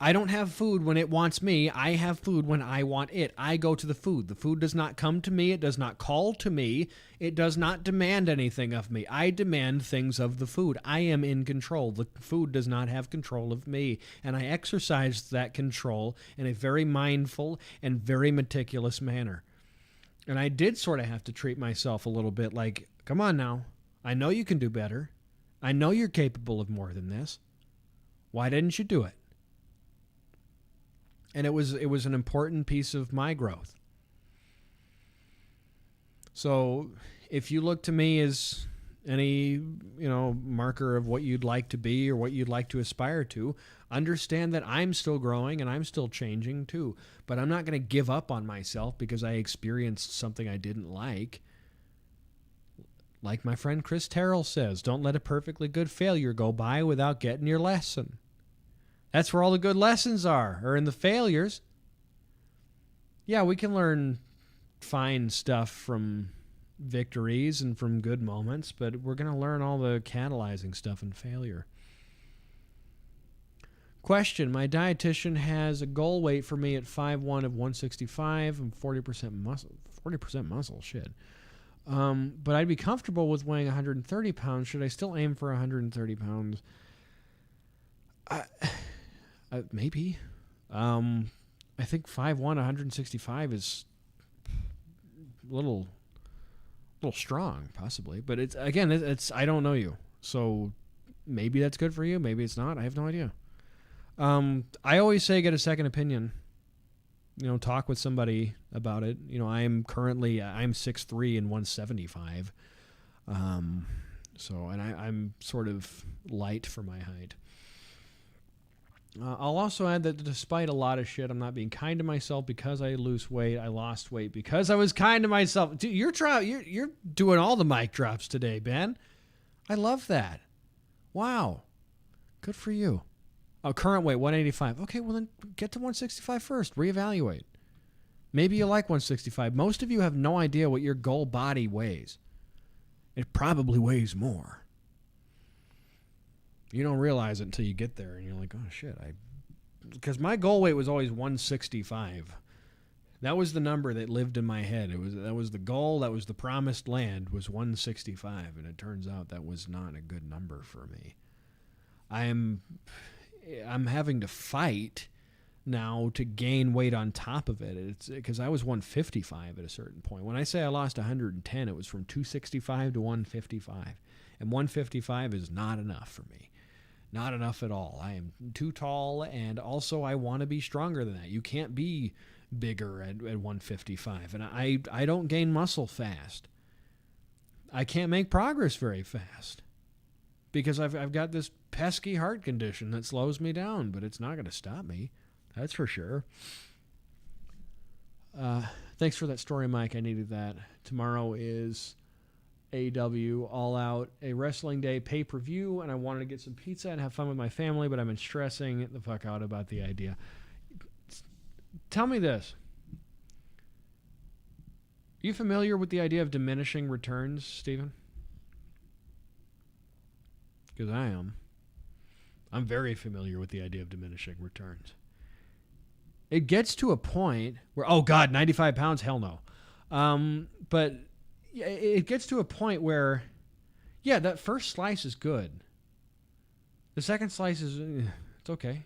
A: I don't have food when it wants me. I have food when I want it. I go to the food. The food does not come to me. It does not call to me. It does not demand anything of me. I demand things of the food. I am in control. The food does not have control of me. And I exercise that control in a very mindful and very meticulous manner. And I did sort of have to treat myself a little bit like, come on now. I know you can do better. I know you're capable of more than this. Why didn't you do it? And it was an important piece of my growth. So if you look to me as any, marker of what you'd like to be or what you'd like to aspire to, understand that I'm still growing and I'm still changing too. But I'm not going to give up on myself because I experienced something I didn't like. Like my friend Chris Terrell says, don't let a perfectly good failure go by without getting your lesson. That's where all the good lessons are in the failures. Yeah, we can learn fine stuff from victories and from good moments, but we're going to learn all the catalyzing stuff in failure. Question, my dietitian has a goal weight for me at 5'1" of 165 and 40% muscle, shit. But I'd be comfortable with weighing 130 pounds. Should I still aim for 130 pounds? Maybe. I think 5'1", 165 is a little strong, possibly. But it's I don't know you. So maybe that's good for you. Maybe it's not. I have no idea. I always say get a second opinion. Talk with somebody about it. I'm 6'3" and 175. And I'm sort of light for my height. I'll also add that despite a lot of shit, I'm not being kind to myself because I lose weight. I lost weight because I was kind to myself. Dude, you're doing all the mic drops today, Ben. I love that. Wow. Good for you. Current weight, 185. Okay, well then get to 165 first. Reevaluate. Maybe you like 165. Most of you have no idea what your goal body weighs. It probably weighs more. You don't realize it until you get there, and you're like, oh, shit. Because my goal weight was always 165. That was the number that lived in my head. That was the goal. That was the promised land, was 165, and it turns out that was not a good number for me. I'm having to fight now to gain weight on top of it. It's because I was 155 at a certain point. When I say I lost 110, it was from 265 to 155. And 155 is not enough for me. Not enough at all. I am too tall, and also I want to be stronger than that. You can't be bigger at 155. And I don't gain muscle fast. I can't make progress very fast because I've got this pesky heart condition that slows me down, but it's not going to stop me. That's for sure. Thanks for that story, Mike. I needed that. Tomorrow is AW All Out, a wrestling day pay-per-view, and I wanted to get some pizza and have fun with my family, but I've been stressing the fuck out about the idea. Tell me this. Are you familiar with the idea of diminishing returns, Stephen? Because I am. I'm very familiar with the idea of diminishing returns. It gets to a point where, oh God, 95 pounds? Hell no. But it gets to a point where, yeah, that first slice is good. The second slice is, it's okay.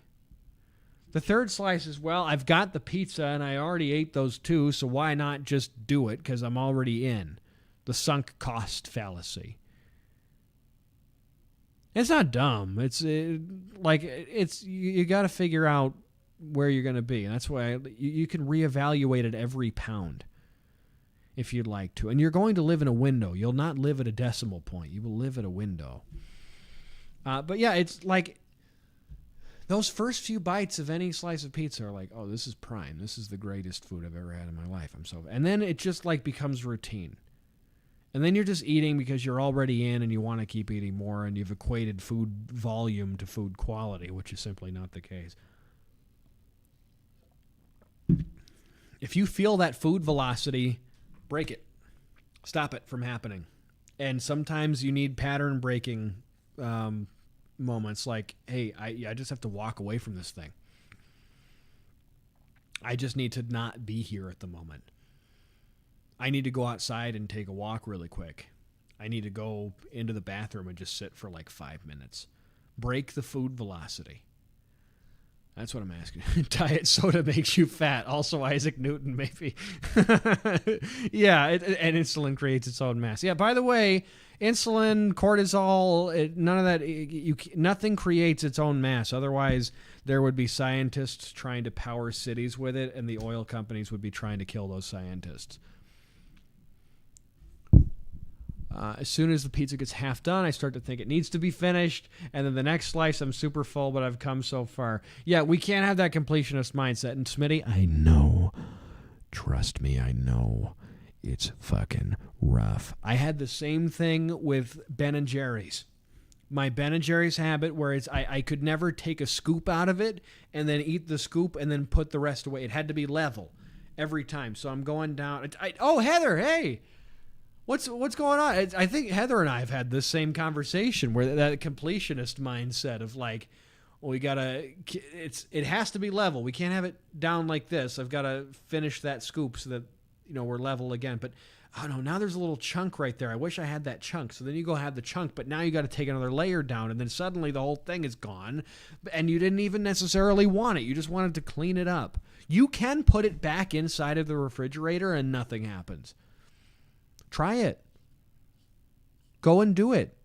A: The third slice is, well, I've got the pizza and I already ate those two, so why not just do it because I'm already in. The sunk cost fallacy. It's not dumb. You got to figure out where you're going to be. And that's why you can reevaluate at every pound if you'd like to. And you're going to live in a window. You'll not live at a decimal point. You will live at a window. But yeah, it's like those first few bites of any slice of pizza are like, oh, this is prime. This is the greatest food I've ever had in my life. And then it just like becomes routine. And then you're just eating because you're already in and you want to keep eating more, and you've equated food volume to food quality, which is simply not the case. If you feel that food velocity, break it. Stop it from happening. And sometimes you need pattern breaking moments like, hey, I just have to walk away from this thing. I just need to not be here at the moment. I need to go outside and take a walk really quick. I need to go into the bathroom and just sit for like 5 minutes. Break the food velocity. That's what I'm asking. Diet soda makes you fat. Also, Isaac Newton, maybe. Yeah, and insulin creates its own mass. Yeah, by the way, insulin, cortisol, none of that, nothing creates its own mass. Otherwise, there would be scientists trying to power cities with it, and the oil companies would be trying to kill those scientists. As soon as the pizza gets half done, I start to think it needs to be finished. And then the next slice, I'm super full, but I've come so far. Yeah, we can't have that completionist mindset. And Smitty, I know. Trust me, I know. It's fucking rough. I had the same thing with Ben & Jerry's. My Ben & Jerry's habit where I could never take a scoop out of it and then eat the scoop and then put the rest away. It had to be level every time. So I'm going down. Oh, Heather, hey. What's going on? I think Heather and I have had this same conversation where that completionist mindset of like, well, it has to be level. We can't have it down like this. I've got to finish that scoop so that, we're level again. But, oh no, now there's a little chunk right there. I wish I had that chunk. So then you go have the chunk, but now you got to take another layer down, and then suddenly the whole thing is gone, and you didn't even necessarily want it. You just wanted to clean it up. You can put it back inside of the refrigerator and nothing happens. Try it. Go and do it.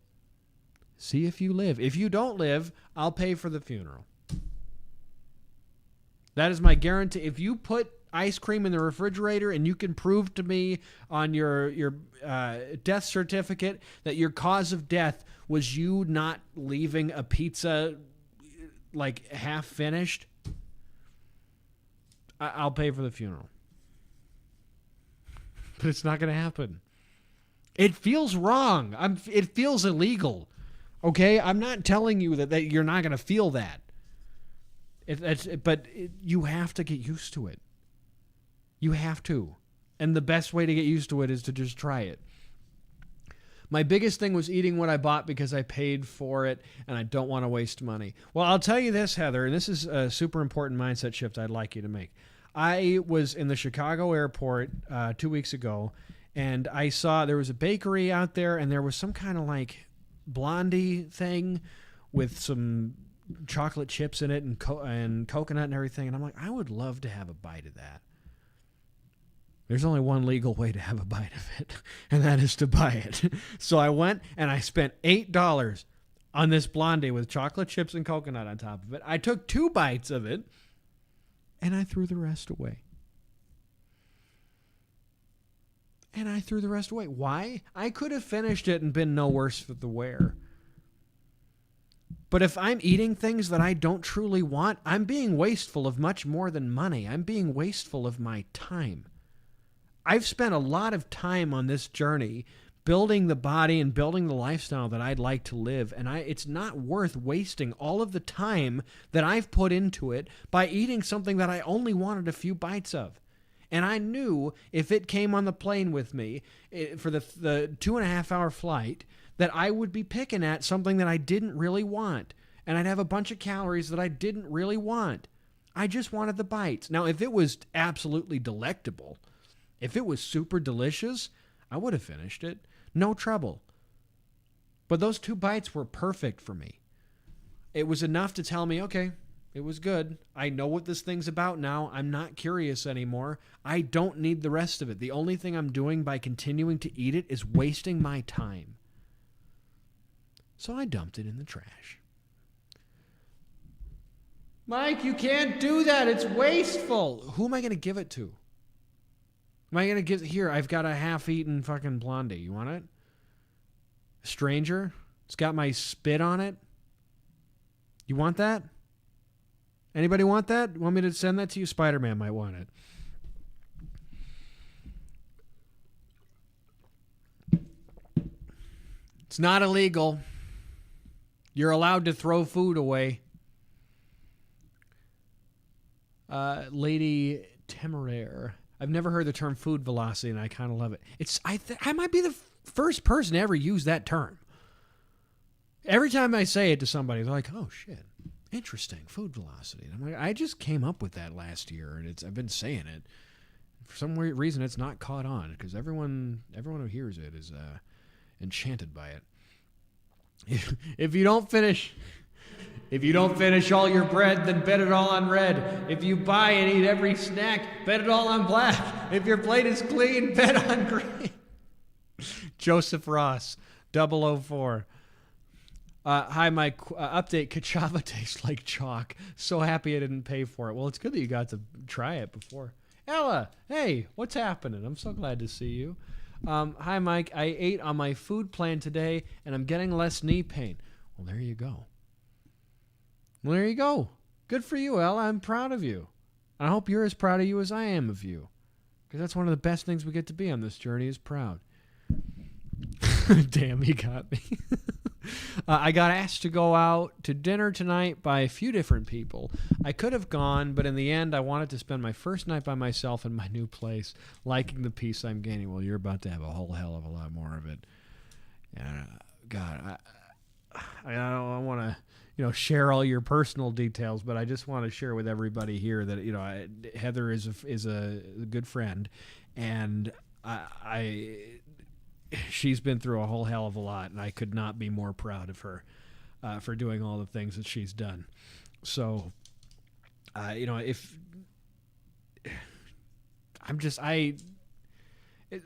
A: See if you live. If you don't live, I'll pay for the funeral. That is my guarantee. If you put ice cream in the refrigerator and you can prove to me on your death certificate that your cause of death was you not leaving a pizza like half finished, I'll pay for the funeral. But it's not going to happen. It feels wrong. It feels illegal. Okay? I'm not telling you that you're not going to feel that. But you have to get used to it. You have to. And the best way to get used to it is to just try it. My biggest thing was eating what I bought because I paid for it and I don't want to waste money. Well, I'll tell you this, Heather, and this is a super important mindset shift I'd like you to make. I was in the Chicago airport 2 weeks ago, and I saw there was a bakery out there, and there was some kind of like blondie thing with some chocolate chips in it and coconut and everything. And I'm like, I would love to have a bite of that. There's only one legal way to have a bite of it, and that is to buy it. So I went and I spent $8 on this blondie with chocolate chips and coconut on top of it. I took 2 bites of it, and I threw the rest away. Why? I could have finished it and been no worse for the wear. But if I'm eating things that I don't truly want, I'm being wasteful of much more than money. I'm being wasteful of my time. I've spent a lot of time on this journey building the body and building the lifestyle that I'd like to live, and it's not worth wasting all of the time that I've put into it by eating something that I only wanted a few bites of. And I knew if it came on the plane with me for the 2.5-hour flight that I would be picking at something that I didn't really want. And I'd have a bunch of calories that I didn't really want. I just wanted the bites. Now, if it was absolutely delectable, if it was super delicious, I would have finished it. No trouble. But those 2 bites were perfect for me. It was enough to tell me, okay, it was good. I know what this thing's about now. I'm not curious anymore. I don't need the rest of it. The only thing I'm doing by continuing to eat it is wasting my time. So I dumped it in the trash. Mike, you can't do that. It's wasteful. Who am I going to give it to? Am I going to give... Here, I've got a half-eaten fucking Blondie. You want it? A stranger? It's got my spit on it. You want that? Anybody want that? Want me to send that to you? Spider-Man might want it. It's not illegal. You're allowed to throw food away. Lady Temeraire. I've never heard the term food velocity, and I kind of love it. I might be the first person to ever use that term. Every time I say it to somebody, they're like, "Oh shit, interesting, food velocity." And I'm like, I just came up with that last year, and I've been saying it. For some weird reason, it's not caught on because everyone who hears it is enchanted by it. If you don't finish all your bread, then bet it all on red. If you buy and eat every snack, bet it all on black. If your plate is clean, bet on green. Joseph Ross, 004. Hi, Mike. Update. Kachava tastes like chalk. So happy I didn't pay for it. Well, it's good that you got to try it before. Ella, hey, what's happening? I'm so glad to see you. Hi, Mike. I ate on my food plan today, and I'm getting less knee pain. Well, there you go. Well, there you go. Good for you, Ella. I'm proud of you. I hope you're as proud of you as I am of you. Because that's one of the best things we get to be on this journey is proud. Damn, he got me. I got asked to go out to dinner tonight by a few different people. I could have gone, but in the end, I wanted to spend my first night by myself in my new place, liking the peace I'm gaining. Well, you're about to have a whole hell of a lot more of it. God, I don't want to... share all your personal details, but I just want to share with everybody here that Heather is a good friend, and she's been through a whole hell of a lot, and I could not be more proud of her for doing all the things that she's done. So, if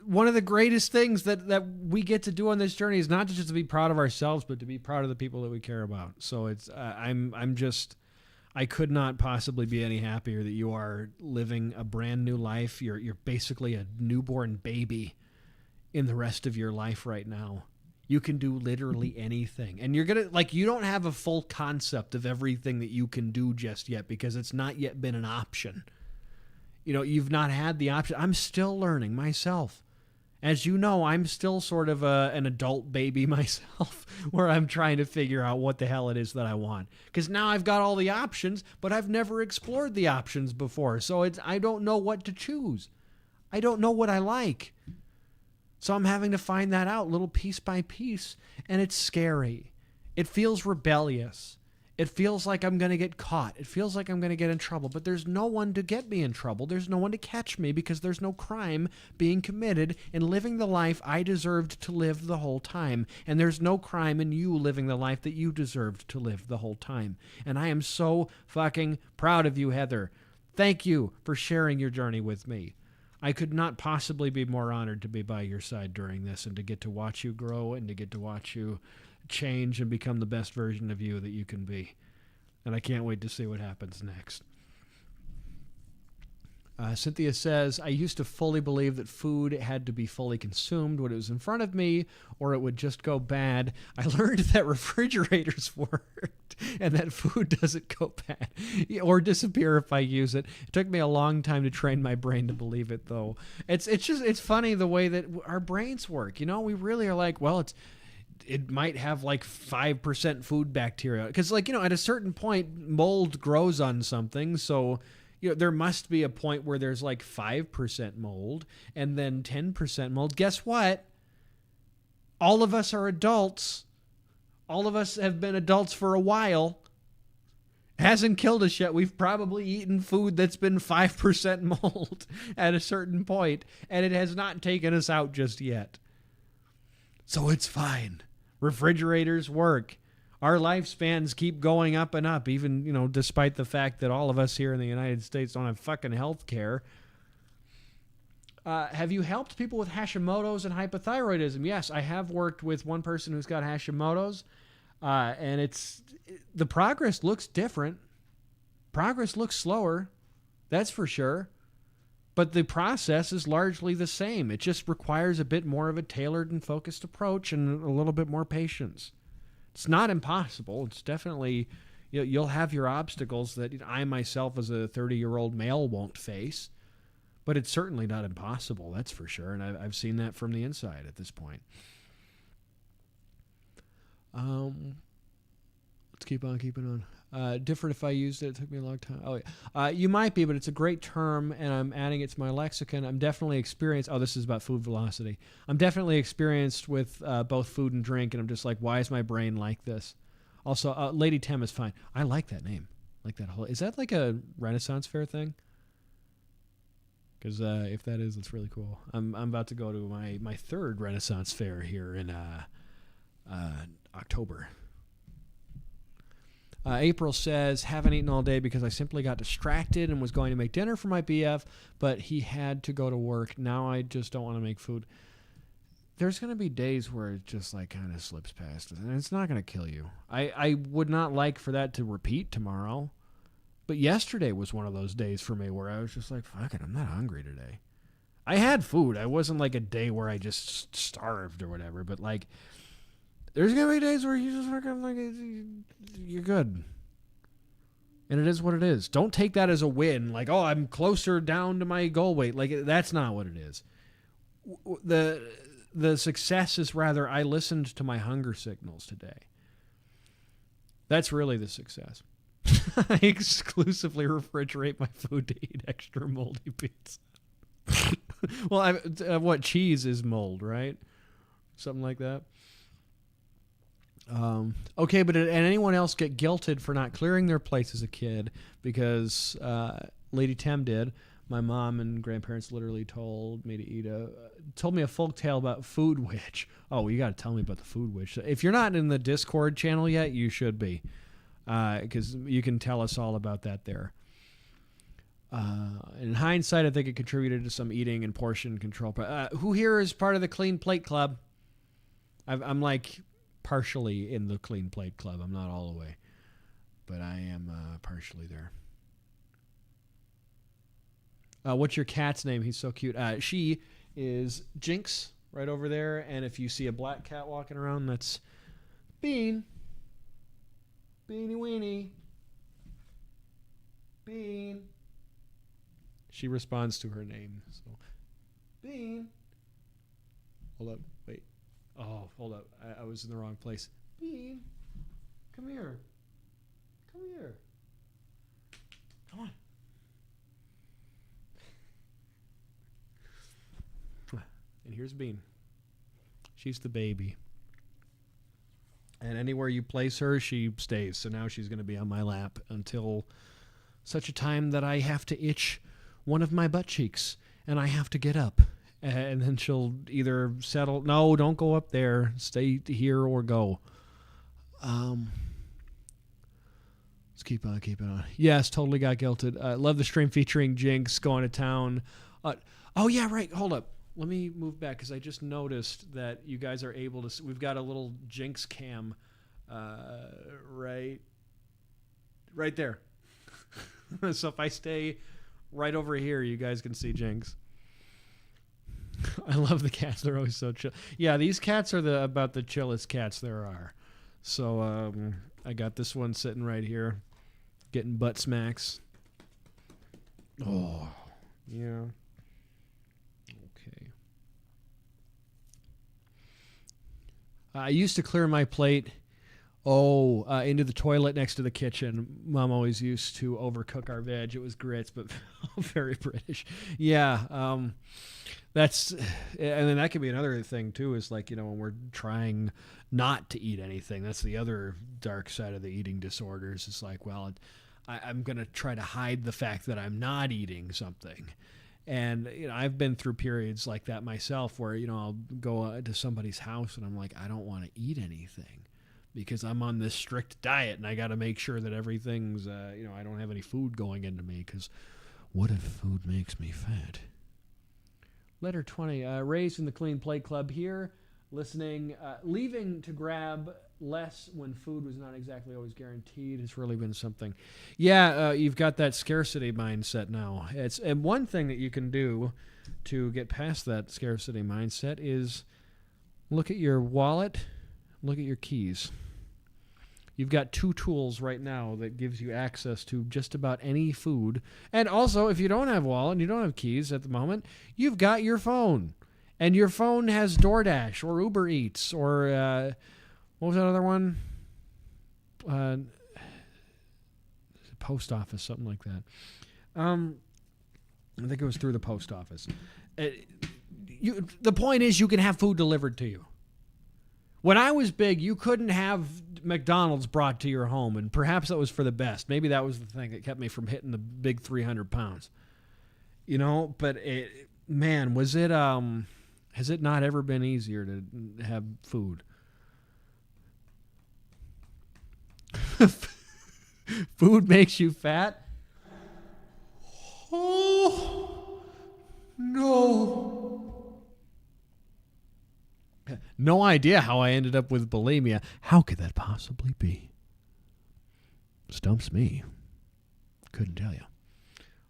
A: one of the greatest things that we get to do on this journey is not just to be proud of ourselves, but to be proud of the people that we care about. So it's I could not possibly be any happier that you are living a brand new life. You're basically a newborn baby in the rest of your life right now. You can do literally anything, and you don't have a full concept of everything that you can do just yet because it's not yet been an option. You've not had the option. I'm still learning myself. As you know, I'm still sort of an adult baby myself where I'm trying to figure out what the hell it is that I want. Because now I've got all the options, but I've never explored the options before. So I don't know what to choose. I don't know what I like. So I'm having to find that out little piece by piece, and it's scary. It feels rebellious. It feels like I'm going to get caught. It feels like I'm going to get in trouble, but there's no one to get me in trouble. There's no one to catch me because there's no crime being committed in living the life I deserved to live the whole time. And there's no crime in you living the life that you deserved to live the whole time. And I am so fucking proud of you, Heather. Thank you for sharing your journey with me. I could not possibly be more honored to be by your side during this and to get to watch you grow and to get to watch you change and become the best version of you that you can be. And I can't wait to see what happens next. Cynthia says, I used to fully believe that food had to be fully consumed when it was in front of me or it would just go bad. I learned that refrigerators worked and that food doesn't go bad or disappear if I use it. It took me a long time to train my brain to believe it, though. It's funny the way that our brains work. We really are like, well, it might have like 5% food bacteria. Because at a certain point, mold grows on something, so... there must be a point where there's like 5% mold and then 10% mold. Guess what? All of us are adults. All of us have been adults for a while. Hasn't killed us yet. We've probably eaten food that's been 5% mold at a certain point, and it has not taken us out just yet. So it's fine. Refrigerators work. Our lifespans keep going up and up, even, despite the fact that all of us here in the United States don't have fucking health care. Have you helped people with Hashimoto's and hypothyroidism? Yes, I have worked with one person who's got Hashimoto's. And the progress looks different. Progress looks slower, that's for sure. But the process is largely the same. It just requires a bit more of a tailored and focused approach and a little bit more patience. It's not impossible. It's definitely, you'll have your obstacles that I myself as a 30-year-old male won't face. But it's certainly not impossible, that's for sure. And I've seen that from the inside at this point. Let's keep on keeping on. Different if I used it. It took me a long time. Oh, yeah. You might be, but it's a great term, and I'm adding it to my lexicon. I'm definitely experienced. Oh, this is about food velocity. I'm definitely experienced with both food and drink, and I'm just like, why is my brain like this? Also, Lady Tem is fine. I like that name. Like that whole. Is that like a Renaissance fair thing? Because if that is, it's really cool. I'm about to go to my third Renaissance fair here in October. April says, haven't eaten all day because I simply got distracted and was going to make dinner for my BF, but he had to go to work. Now I just don't want to make food. There's going to be days where it just like kind of slips past, and it's not going to kill you. I would not like for that to repeat tomorrow, but yesterday was one of those days for me where I was just like, fuck it, I'm not hungry today. I had food. I wasn't like a day where I just starved or whatever, but like, there's going to be days where you just fucking like, you're good. And it is what it is. Don't take that as a win. Like, oh, I'm closer down to my goal weight. Like, that's not what it is. The success is rather, I listened to my hunger signals today. That's really the success. I exclusively refrigerate my food to eat extra moldy pizza. Well, what cheese is mold, right? Something like that. Okay, but did anyone else get guilted for not clearing their plates as a kid? Because Lady Tem did. My mom and grandparents literally told me a folk tale about Food Witch. Oh, you got to tell me about the Food Witch. If you're not in the Discord channel yet, you should be, because you can tell us all about that there. In hindsight, I think it contributed to some eating and portion control. Who here is part of the Clean Plate Club? I'm like partially in the Clean Plate Club. I'm not all the way, but I am partially there. What's your cat's name? He's so cute. She is Jinx right over there, and if you see a black cat walking around, that's Bean. Beanie Weenie. Bean. She responds to her name. So, Bean. Hold up. Wait. Oh, hold up. I was in the wrong place. Bean. Come here. Come here. Come on. And here's Bean. She's the baby. And anywhere you place her, she stays. So now she's going to be on my lap until such a time that I have to itch one of my butt cheeks. And I have to get up. And then she'll either settle. No, don't go up there. Stay here or go. Let's keep on keeping on. Yes, totally got guilted. Love the stream featuring Jinx going to town. Oh, yeah, right. Hold up. Let me move back because I just noticed that you guys are able to. We've got a little Jinx cam right there. So if I stay right over here, you guys can see Jinx. I love the cats. They're always so chill. Yeah, these cats are about the chillest cats there are. So I got this one sitting right here, getting butt smacks. Oh, yeah. Okay. I used to clear my plate, into the toilet next to the kitchen. Mom always used to overcook our veg. It was grits, but very British. Yeah, that's, and then that could be another thing too, is like, when we're trying not to eat anything, that's the other dark side of the eating disorders. It's like, well, I'm going to try to hide the fact that I'm not eating something. And I've been through periods like that myself where, I'll go to somebody's house and I'm like, I don't want to eat anything because I'm on this strict diet and I got to make sure that everything's, I don't have any food going into me, because what if food makes me fat? Letter 20, raised in the Clean Plate Club here, listening, leaving to grab less when food was not exactly always guaranteed has really been something. Yeah, you've got that scarcity mindset now. And one thing that you can do to get past that scarcity mindset is look at your wallet, look at your keys. You've got two tools right now that gives you access to just about any food. And also, if you don't have wallet and you don't have keys at the moment, you've got your phone. And your phone has DoorDash or Uber Eats or what was that other one? Post office, something like that. I think it was through the post office. The point is you can have food delivered to you. When I was big, you couldn't have McDonald's brought to your home, and perhaps that was for the best. Maybe that was the thing that kept me from hitting the big 300 pounds. But man, has it not ever been easier to have food? Food makes you fat? Oh, no. No idea how I ended up with bulimia. How could that possibly be? Stumps me. Couldn't tell you.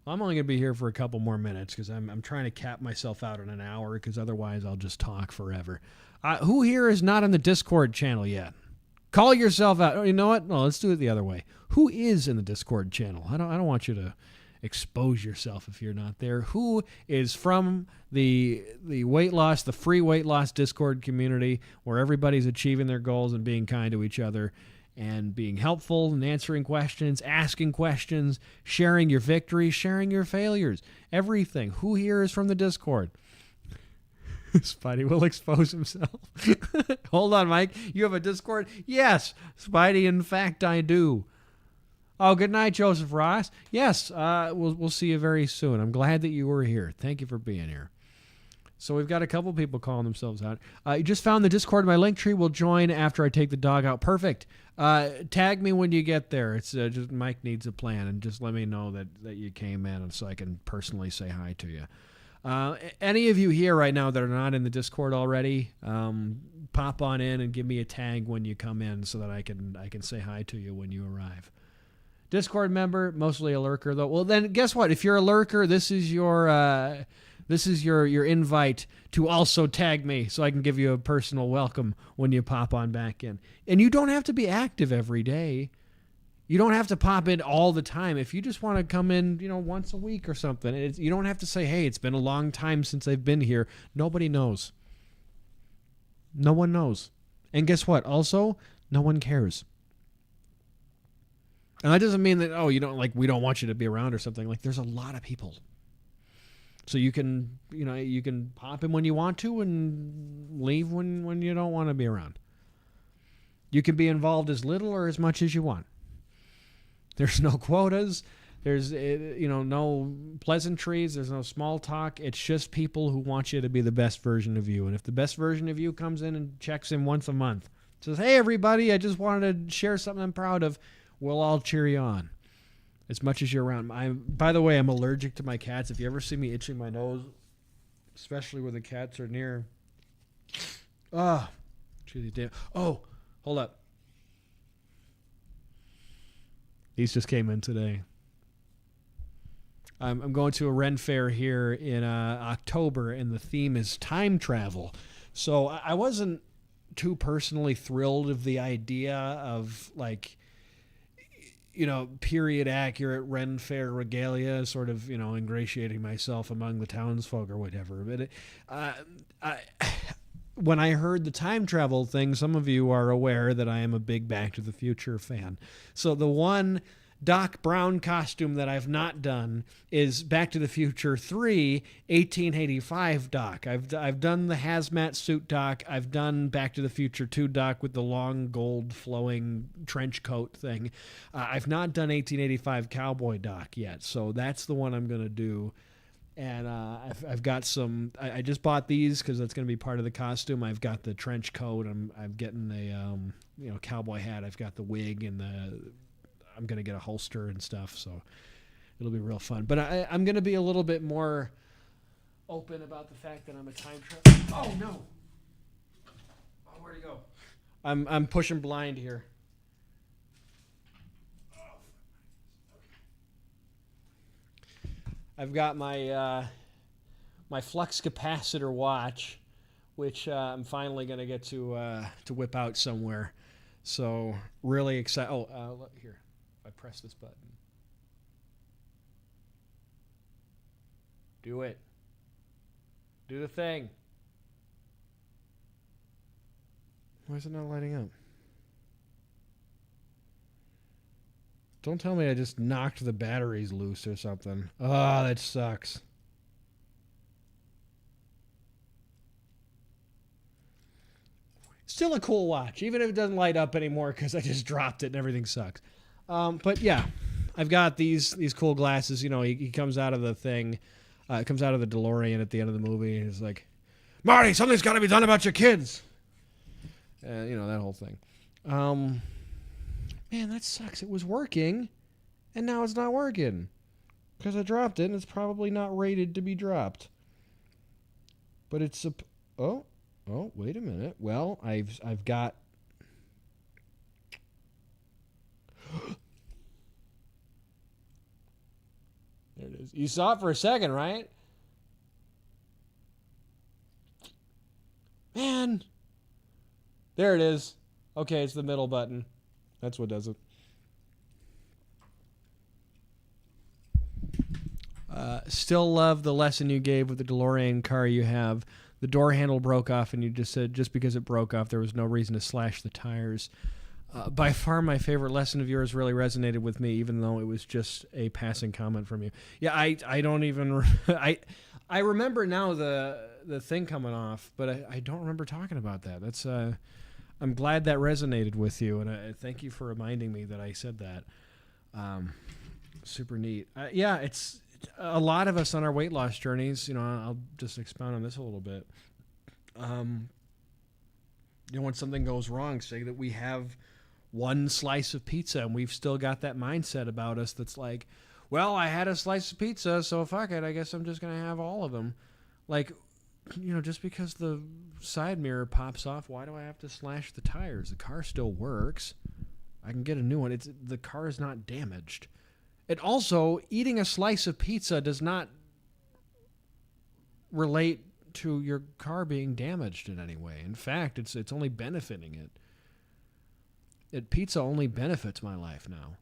A: Well, I'm only going to be here for a couple more minutes because I'm trying to cap myself out in an hour because otherwise I'll just talk forever. Who here is not on the Discord channel yet? Call yourself out. Oh, you know what? No, let's do it the other way. Who is in the Discord channel? I don't want you to expose yourself if you're not there. Who is from the weight loss, the free weight loss Discord community where everybody's achieving their goals and being kind to each other and being helpful and answering questions, asking questions, sharing your victories, sharing your failures, everything. Who here is from the Discord? Spidey will expose himself. Hold on, Mike. You have a Discord? Yes, Spidey, in fact, I do. Oh, good night, Joseph Ross. Yes, we'll see you very soon. I'm glad that you were here. Thank you for being here. So we've got a couple people calling themselves out. You just found the Discord in my link tree. We'll join after I take the dog out. Perfect. Tag me when you get there. It's just Mike needs a plan, and just let me know that you came in so I can personally say hi to you. Any of you here right now that are not in the Discord already, pop on in and give me a tag when you come in so that I can say hi to you when you arrive. Discord member, mostly a lurker though. Well, then guess what? If you're a lurker, this is your invite to also tag me so I can give you a personal welcome when you pop on back in. And you don't have to be active every day. You don't have to pop in all the time. If you just want to come in, once a week or something, you don't have to say, hey, it's been a long time since I've been here. Nobody knows. No one knows. And guess what? Also, no one cares. And that doesn't mean that, we don't want you to be around or something. Like, there's a lot of people. So you can pop in when you want to and leave when you don't want to be around. You can be involved as little or as much as you want. There's no quotas. There's, no pleasantries. There's no small talk. It's just people who want you to be the best version of you. And if the best version of you comes in and checks in once a month, says, hey, everybody, I just wanted to share something I'm proud of, we'll all cheer you on as much as you're around. By the way, I'm allergic to my cats. If you ever see me itching my nose, especially when the cats are near. Oh, hold up. These just came in today. I'm going to a Ren Fair here in October, and the theme is time travel. So I wasn't too personally thrilled of the idea of, period accurate Ren Fair regalia, sort of, ingratiating myself among the townsfolk or whatever. But when I heard the time travel thing, some of you are aware that I am a big Back to the Future fan. So the one Doc Brown costume that I've not done is Back to the Future 3, 1885 Doc. I've done the hazmat suit Doc. I've done Back to the Future 2 Doc with the long gold flowing trench coat thing. I've not done 1885 Cowboy Doc yet, so that's the one I'm going to do. And I've got some. I just bought these because that's going to be part of the costume. I've got the trench coat. I'm getting the cowboy hat. I've got the wig and I'm going to get a holster and stuff. So it'll be real fun. But I'm going to be a little bit more open about the fact that I'm a time traveler. Oh no! Oh, where'd he go? I'm pushing blind here. I've got my my flux capacitor watch, which I'm finally gonna get to whip out somewhere. So really excited. Oh, look here. If I press this button, do it. Do the thing. Why is it not lighting up? Don't tell me I just knocked the batteries loose or something. Oh, that sucks. Still a cool watch, even if it doesn't light up anymore because I just dropped it and everything sucks. But yeah, I've got these cool glasses. You know, he comes out of the thing, comes out of the DeLorean at the end of the movie, and he's like, "Marty, something's got to be done about your kids." You know, that whole thing. Man, that sucks. It was working, and now it's not working because I dropped it, and it's probably not rated to be dropped. But it's oh, wait a minute. Well, I've got. There it is. You saw it for a second, right? Man. There it is. Okay, it's the middle button. That's what does it. Still love the lesson you gave with the DeLorean car you have. The door handle broke off, and you just said just because it broke off, there was no reason to slash the tires. By far, my favorite lesson of yours really resonated with me, even though it was just a passing comment from you. Yeah, I don't even I remember now the thing coming off, but I don't remember talking about that. That's I'm glad that resonated with you, and I thank you for reminding me that I said that. Super neat. Yeah, it's a lot of us on our weight loss journeys. You know, I'll just expound on this a little bit. You know, when something goes wrong, say that we have one slice of pizza, and we've still got that mindset about us that's like, well, I had a slice of pizza, so fuck it, I guess I'm just gonna have all of them. Like, you know, just because the side mirror pops off, why do I have to slash the tires? The car still works. I can get a new one. The car is not damaged. And also, eating a slice of pizza does not relate to your car being damaged in any way. In fact, it's only benefiting it. Pizza only benefits my life now.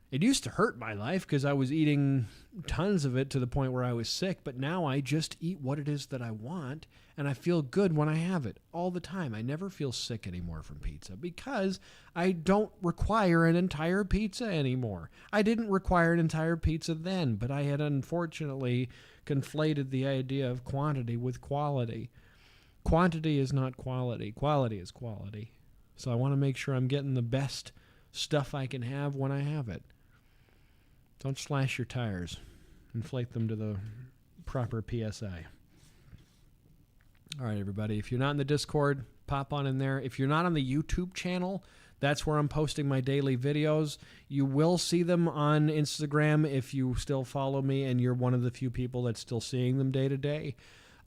A: It used to hurt my life because I was eating tons of it to the point where I was sick, but now I just eat what it is that I want, and I feel good when I have it all the time. I never feel sick anymore from pizza because I don't require an entire pizza anymore. I didn't require an entire pizza then, but I had unfortunately conflated the idea of quantity with quality. Quantity is not quality. Quality is quality. So I want to make sure I'm getting the best stuff I can have when I have it. Don't slash your tires. Inflate them to the proper PSI. All right, everybody. If you're not in the Discord, pop on in there. If you're not on the YouTube channel, that's where I'm posting my daily videos. You will see them on Instagram if you still follow me and you're one of the few people that's still seeing them day to day.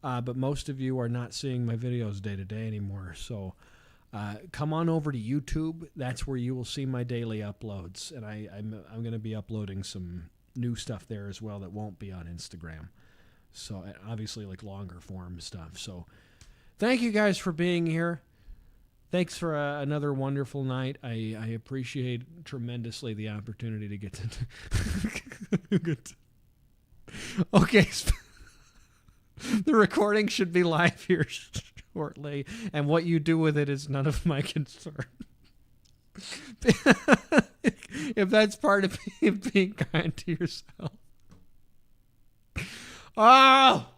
A: But most of you are not seeing my videos day to day anymore. So come on over to YouTube. That's where you will see my daily uploads. And I'm going to be uploading some new stuff there as well that won't be on Instagram. So obviously like longer form stuff. So thank you guys for being here. Thanks for another wonderful night. I appreciate tremendously the opportunity to get to... Okay. The recording should be live here shortly, and what you do with it is none of my concern. If that's part of being kind to yourself. Oh!